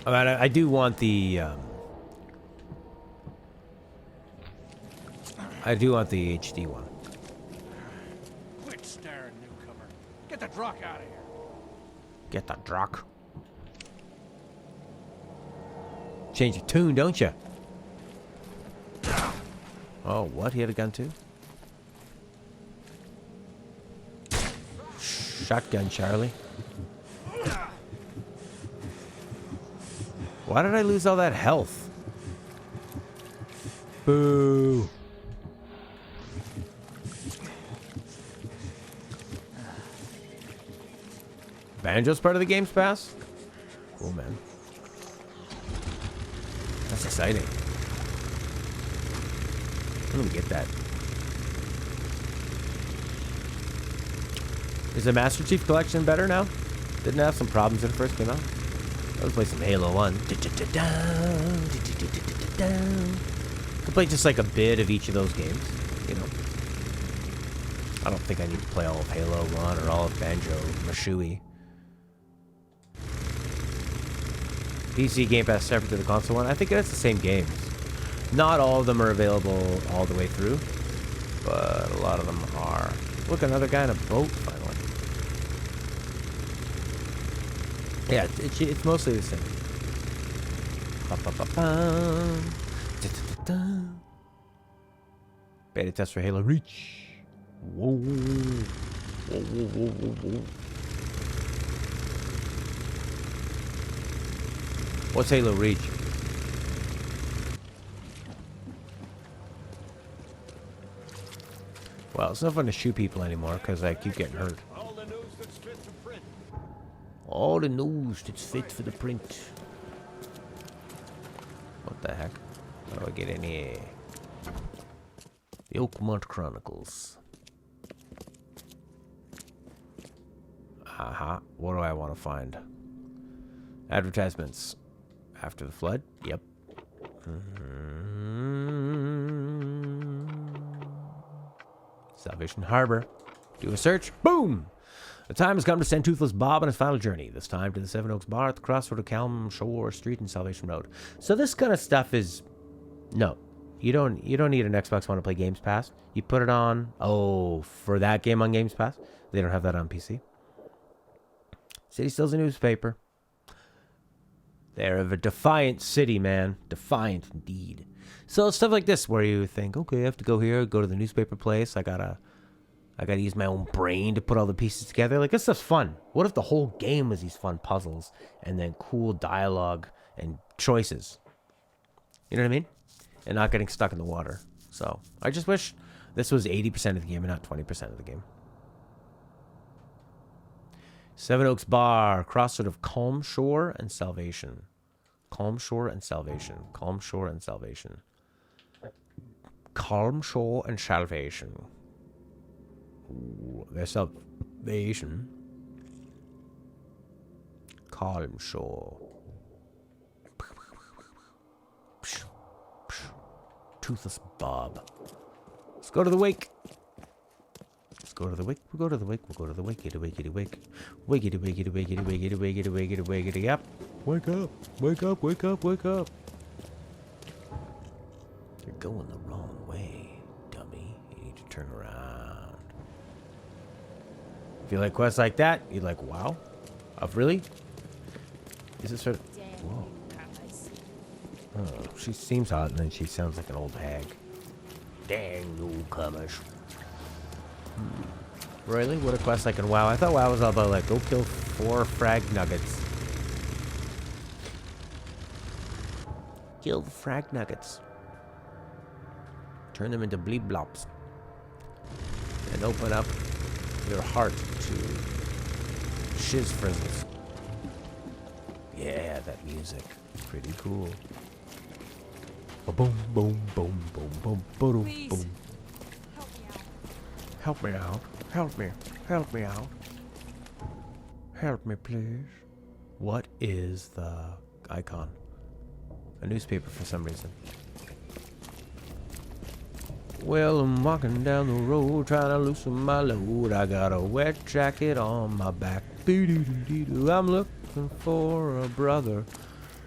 I do want the... I do want the HD one. Quit staring, newcomer. Get the drock out of here. Get the drock. Change your tune, don't you? Oh, what? He had a gun too? Shotgun, Charlie. Why did I lose all that health? Boo. Banjo's part of the Games Pass? Cool, man. That's exciting. I'm gonna get that. Is the Master Chief Collection better now? Didn't it have some problems when it first came out? Let's play some Halo 1. Could play just like a bit of each of those games, you know. I don't think I need to play all of Halo 1 or all of Banjo-Kazooie. PC Game Pass separate to the console one. I think it's the same games. Not all of them are available all the way through, but a lot of them are. Look, another guy in a boat, finally. Yeah, it's mostly the same. Beta test for Halo Reach. Whoa. Whoa, whoa, whoa, whoa, whoa. What's Halo Reach? Well, it's not fun to shoot people anymore because I keep getting hurt. All the news that's fit for print. All the news that's fit for the print. What the heck? How do I get in here? The Oakmont Chronicles. Aha. What do I want to find? Advertisements. After the flood? Yep. Salvation Harbor. Do a search. Boom! The time has come to send Toothless Bob on his final journey. This time to the Seven Oaks Bar at the crossroad of Calm Shore Street and Salvation Road. So this kind of stuff is... No. You don't need an Xbox One to play Games Pass. You put it on... Oh, for that game on Games Pass? They don't have that on PC. City still's a newspaper. They're a defiant city, man. Defiant indeed. So stuff like this where you think, okay, I have to go here, go to the newspaper place. I gotta use my own brain to put all the pieces together. Like, this stuff's fun. What if the whole game was these fun puzzles and then cool dialogue and choices? You know what I mean? And not getting stuck in the water. So I just wish this was 80% of the game and not 20% of the game. Seven Oaks Bar, crossroad of Calm Shore and Salvation. Calm Shore and Salvation. Calm Shore and Salvation. Calm Shore and Salvation. Ooh, there's Salvation. Calm Shore. Toothless Bob. Let's go to the wake. Let's go to the wake. We'll go to the wake. We'll go to the wake. Wakey wake. Wakey wakey wakey wakey wakey wakey wakey yep. Wake up. Wake up. Wake up. Wake up. You're going the wrong way, dummy. You need to turn around. If you like quests like that, you're like, wow. Really? Is it sort of... Whoa. Oh, she seems hot and then she sounds like an old hag. Dang newcomers. Really? What a quest like in WoW? I thought WoW was all about like, go kill 4 frag nuggets. Kill the frag nuggets. Turn them into bleep blops. And open up your heart to shiz frizzles. Yeah, that music. Pretty cool. Boom, boom, boom, boom, boom, boom, boom. Help me out. Help me. Help me out. Help me, please. What is the icon? A newspaper for some reason. Well, I'm walking down the road trying to loosen my load. I got a wet jacket on my back. I'm looking for a brother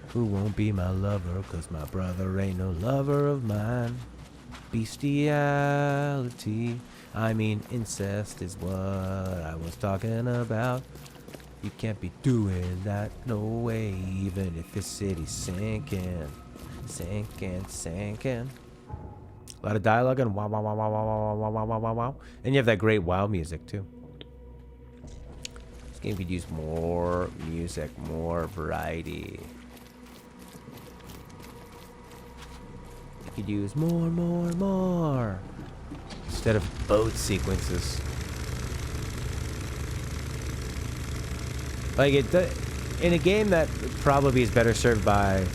who won't be my lover, 'cause my brother ain't no lover of mine. Bestiality, I mean incest is what I was talking about. You can't be doing that, no way, even if the city's sinking. Sinking, sinking. A lot of dialogue and wow, wow, wow, wow, wow, wow, wow, wow, wow, wow, wow. And you have that great WoW music too. This game could use more music, more variety. You could use more. Instead of boat sequences. Like in a game that probably is better served by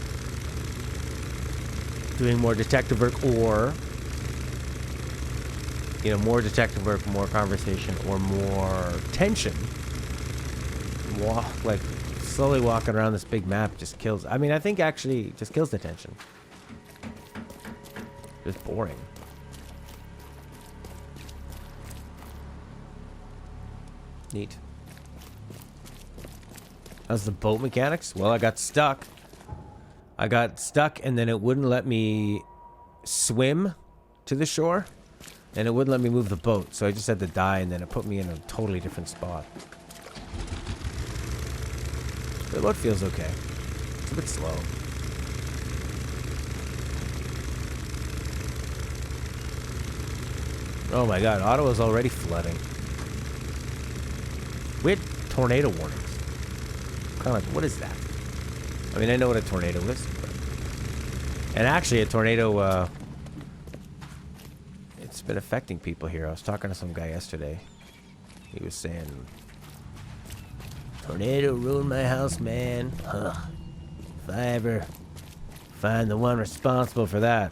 doing more detective work, or more detective work, more conversation, or more tension. Like slowly walking around this big map just kills. I mean, I think actually just kills the tension. It's boring. Neat. How's the boat mechanics? Well, I got stuck. And then it wouldn't let me swim to the shore. And it wouldn't let me move the boat. So I just had to die, and then it put me in a totally different spot. The boat feels okay. It's a bit slow. Oh my god, Ottawa's already flooding. We had tornado warnings. Kind of like, what is that? I mean, I know what a tornado is, but... And actually, a tornado, it's been affecting people here. I was talking to some guy yesterday. He was saying, tornado ruined my house, man. Ugh. If I ever find the one responsible for that.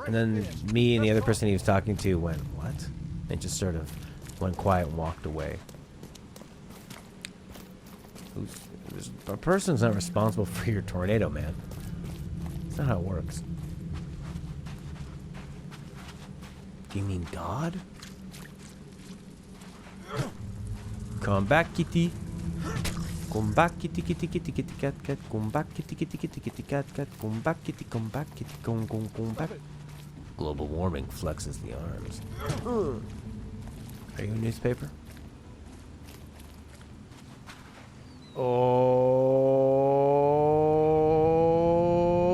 And then me and the other person he was talking to went, what? And just sort of went quiet and walked away. A person's not responsible for your tornado, man. That's not how it works. Do you mean God? Come back, kitty. Come back, kitty, kitty, kitty, kitty, cat, cat. Come back, kitty, kitty, kitty, kitty, cat, cat. Come back, kitty, come back, kitty, come back. Global warming flexes the arms. Are you a newspaper? Oh,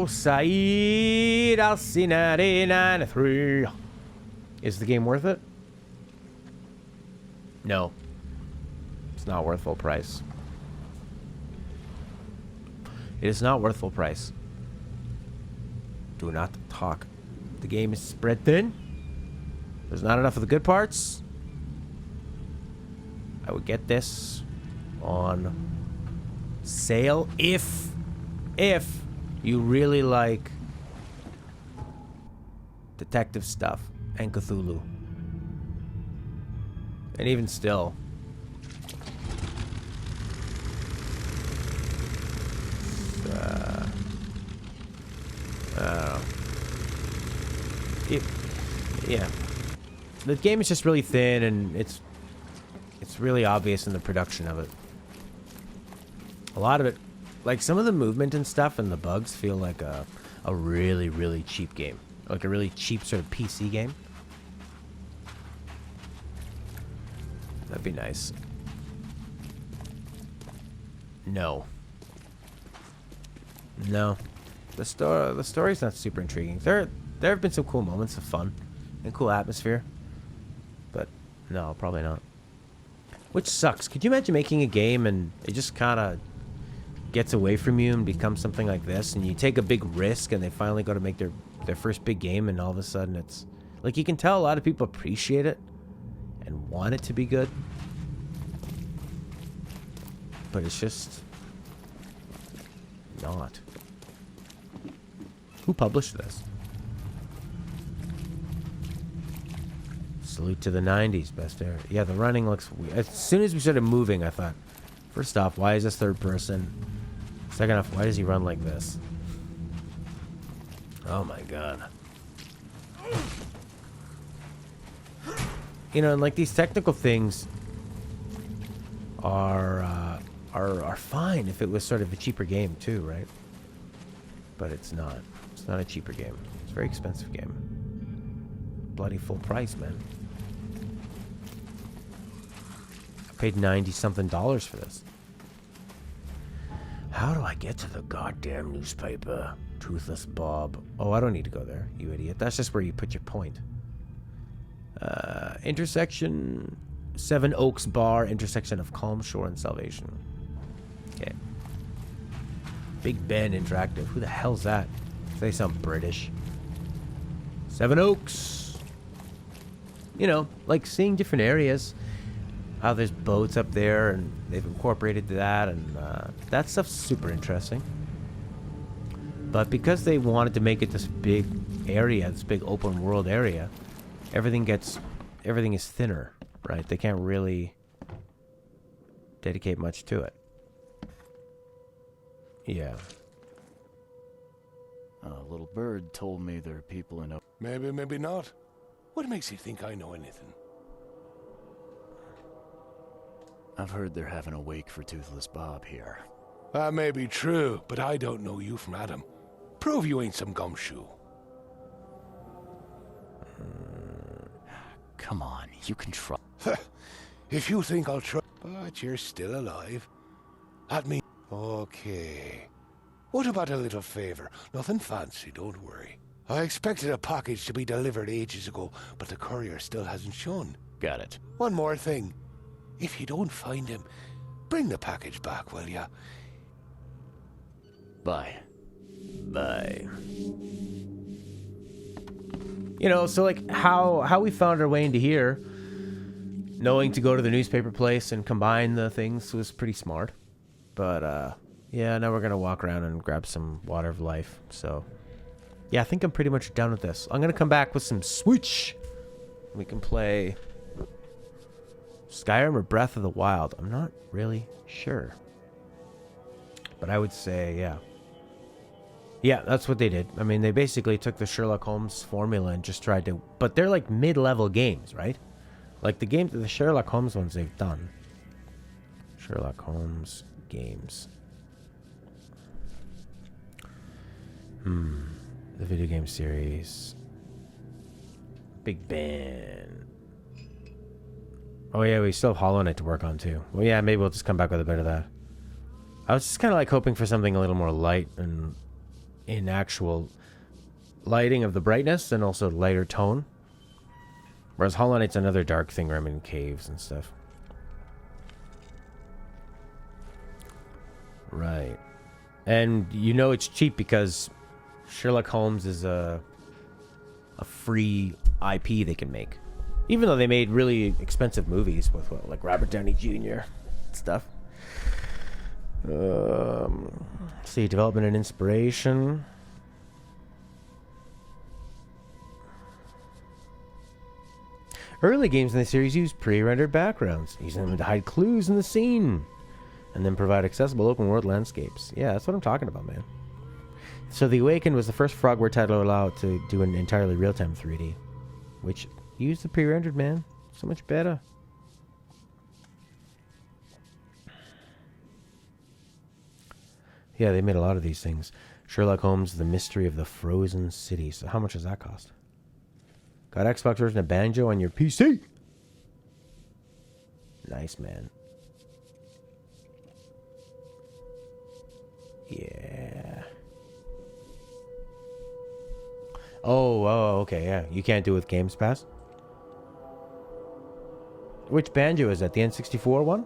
Saeed Al-Sinari 93. Is the game worth it? No. It's not worth full price. It is not worth full price. Do not talk. The game is spread thin. There's not enough of the good parts. I would get this on sale if you really like detective stuff and Cthulhu. And even still, I don't know. Yeah. The game is just really thin, and it's really obvious in the production of it. A lot of it, like some of the movement and stuff and the bugs feel like a really, really cheap game. Like a really cheap sort of PC game. That'd be nice. No. No. The story's not super intriguing. There have been some cool moments of fun and cool atmosphere. But no, probably not. Which sucks. Could you imagine making a game and it just kind of gets away from you and becomes something like this, and you take a big risk and they finally go to make their first big game, and all of a sudden it's like, you can tell a lot of people appreciate it and want it to be good, but it's just not. Who published this? Salute to the 90s, best era. Yeah, the running looks weird. As soon as we started moving, I thought, first off, why is this third person? Second off, why does he run like this? Oh my god. You know, and like these technical things are fine if it was sort of a cheaper game too, right? But it's not. It's not a cheaper game. It's a very expensive game. Bloody full price, man. I paid $90-something for this. How do I get to the goddamn newspaper? Toothless Bob. Oh, I don't need to go there, you idiot. That's just where you put your point. Intersection... Seven Oaks Bar, intersection of Calm Shore and Salvation. Okay. Big Ben Interactive. Who the hell's that? They sound British. Seven Oaks. You know, like seeing different areas. How there's boats up there, and they've incorporated that, and that stuff's super interesting. But because they wanted to make it this big area, this big open world area, everything is thinner, right? They can't really dedicate much to it. Yeah. A little bird told me there are people in... Maybe, maybe not. What makes you think I know anything? I've heard they're having a wake for Toothless Bob here. That may be true, but I don't know you from Adam. Prove you ain't some gumshoe. Come on, you can try. If you think I'll try... But you're still alive. That means... Okay. What about a little favor? Nothing fancy, don't worry. I expected a package to be delivered ages ago, but the courier still hasn't shown. Got it. One more thing. If you don't find him, bring the package back, will ya? Bye. Bye. You know, so like how we found our way into here, knowing to go to the newspaper place and combine the things was pretty smart. But yeah, now we're gonna walk around and grab some water of life. So yeah, I think I'm pretty much done with this. I'm gonna come back with some Switch. We can play Skyrim or Breath of the Wild. I'm not really sure. But I would say, yeah. Yeah, that's what they did. I mean, they basically took the Sherlock Holmes formula and just tried to... But they're like mid-level games, right? Like the Sherlock Holmes ones they've done. Sherlock Holmes games. The video game series. Big Ben. Oh yeah, we still have Hollow Knight to work on too. Well, yeah, maybe we'll just come back with a bit of that. I was just kind of like hoping for something a little more light and in actual lighting of the brightness and also lighter tone. Whereas Hollow Knight's another dark thing where I'm in caves and stuff. Right. And you know it's cheap because Sherlock Holmes is a free IP they can make. Even though they made really expensive movies with like Robert Downey Jr. stuff. See, development and inspiration. Early games in the series use pre-rendered backgrounds, using them to hide clues in the scene, and then provide accessible open-world landscapes. Yeah, that's what I'm talking about, man. So The Awakened was the first Frogware title to allow it to do an entirely real-time 3D, which used the pre-rendered, man. So much better. Yeah, they made a lot of these things. Sherlock Holmes, The Mystery of the Frozen City. So how much does that cost? Got Xbox version of Banjo on your PC. Nice, man. Yeah. Oh, okay, yeah. You can't do it with Games Pass? Which Banjo is that? The N64 one?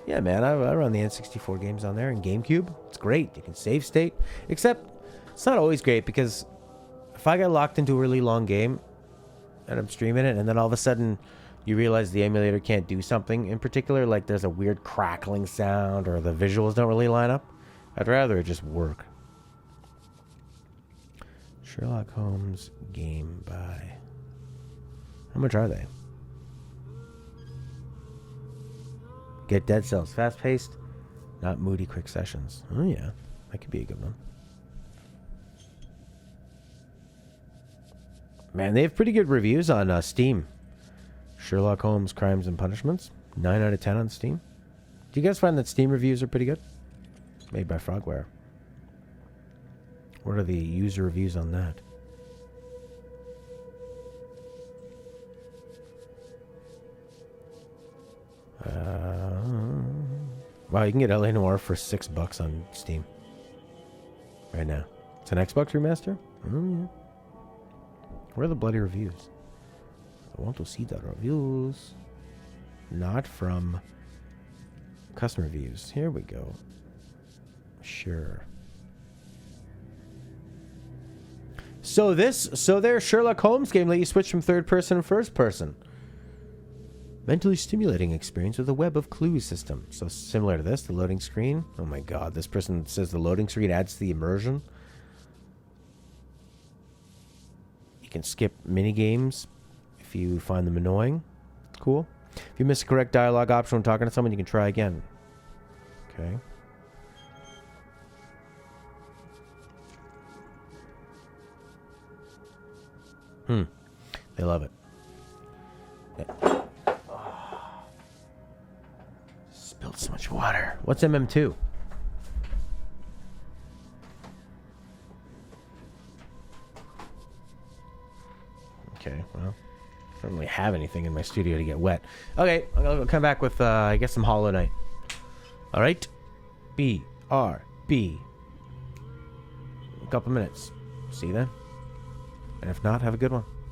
Yeah, man, I run the N64 games on there and GameCube. It's great. You can save state. Except, it's not always great because if I get locked into a really long game and I'm streaming it and then all of a sudden you realize the emulator can't do something in particular, like there's a weird crackling sound or the visuals don't really line up, I'd rather it just work. Sherlock Holmes game by... How much are they? Get Dead Cells. Fast-paced, not moody quick sessions. Oh, yeah. That could be a good one. Man, they have pretty good reviews on Steam. Sherlock Holmes Crimes and Punishments. 9 out of 10 on Steam. Do you guys find that Steam reviews are pretty good? Made by Frogware. What are the user reviews on that? Wow, you can get LA Noire for $6 on Steam right now. It's an Xbox remaster? Oh, yeah. Where are the bloody reviews? I want to see the reviews. Not from customer reviews. Here we go. Sure. So their Sherlock Holmes game let you switch from third person to first person. Mentally stimulating experience with a web of clues system. So similar to this, the loading screen. Oh my god, this person says the loading screen adds to the immersion. You can skip mini games if you find them annoying. Cool. If you miss a correct dialogue option when talking to someone, you can try again. Okay. They love it. Yeah. Spilled so much water. What's MM2? Okay, well, I don't really have anything in my studio to get wet. Okay, I'll come back with, I guess, some Hollow Knight. Alright? BRB. A couple minutes. See you then. And if not, have a good one.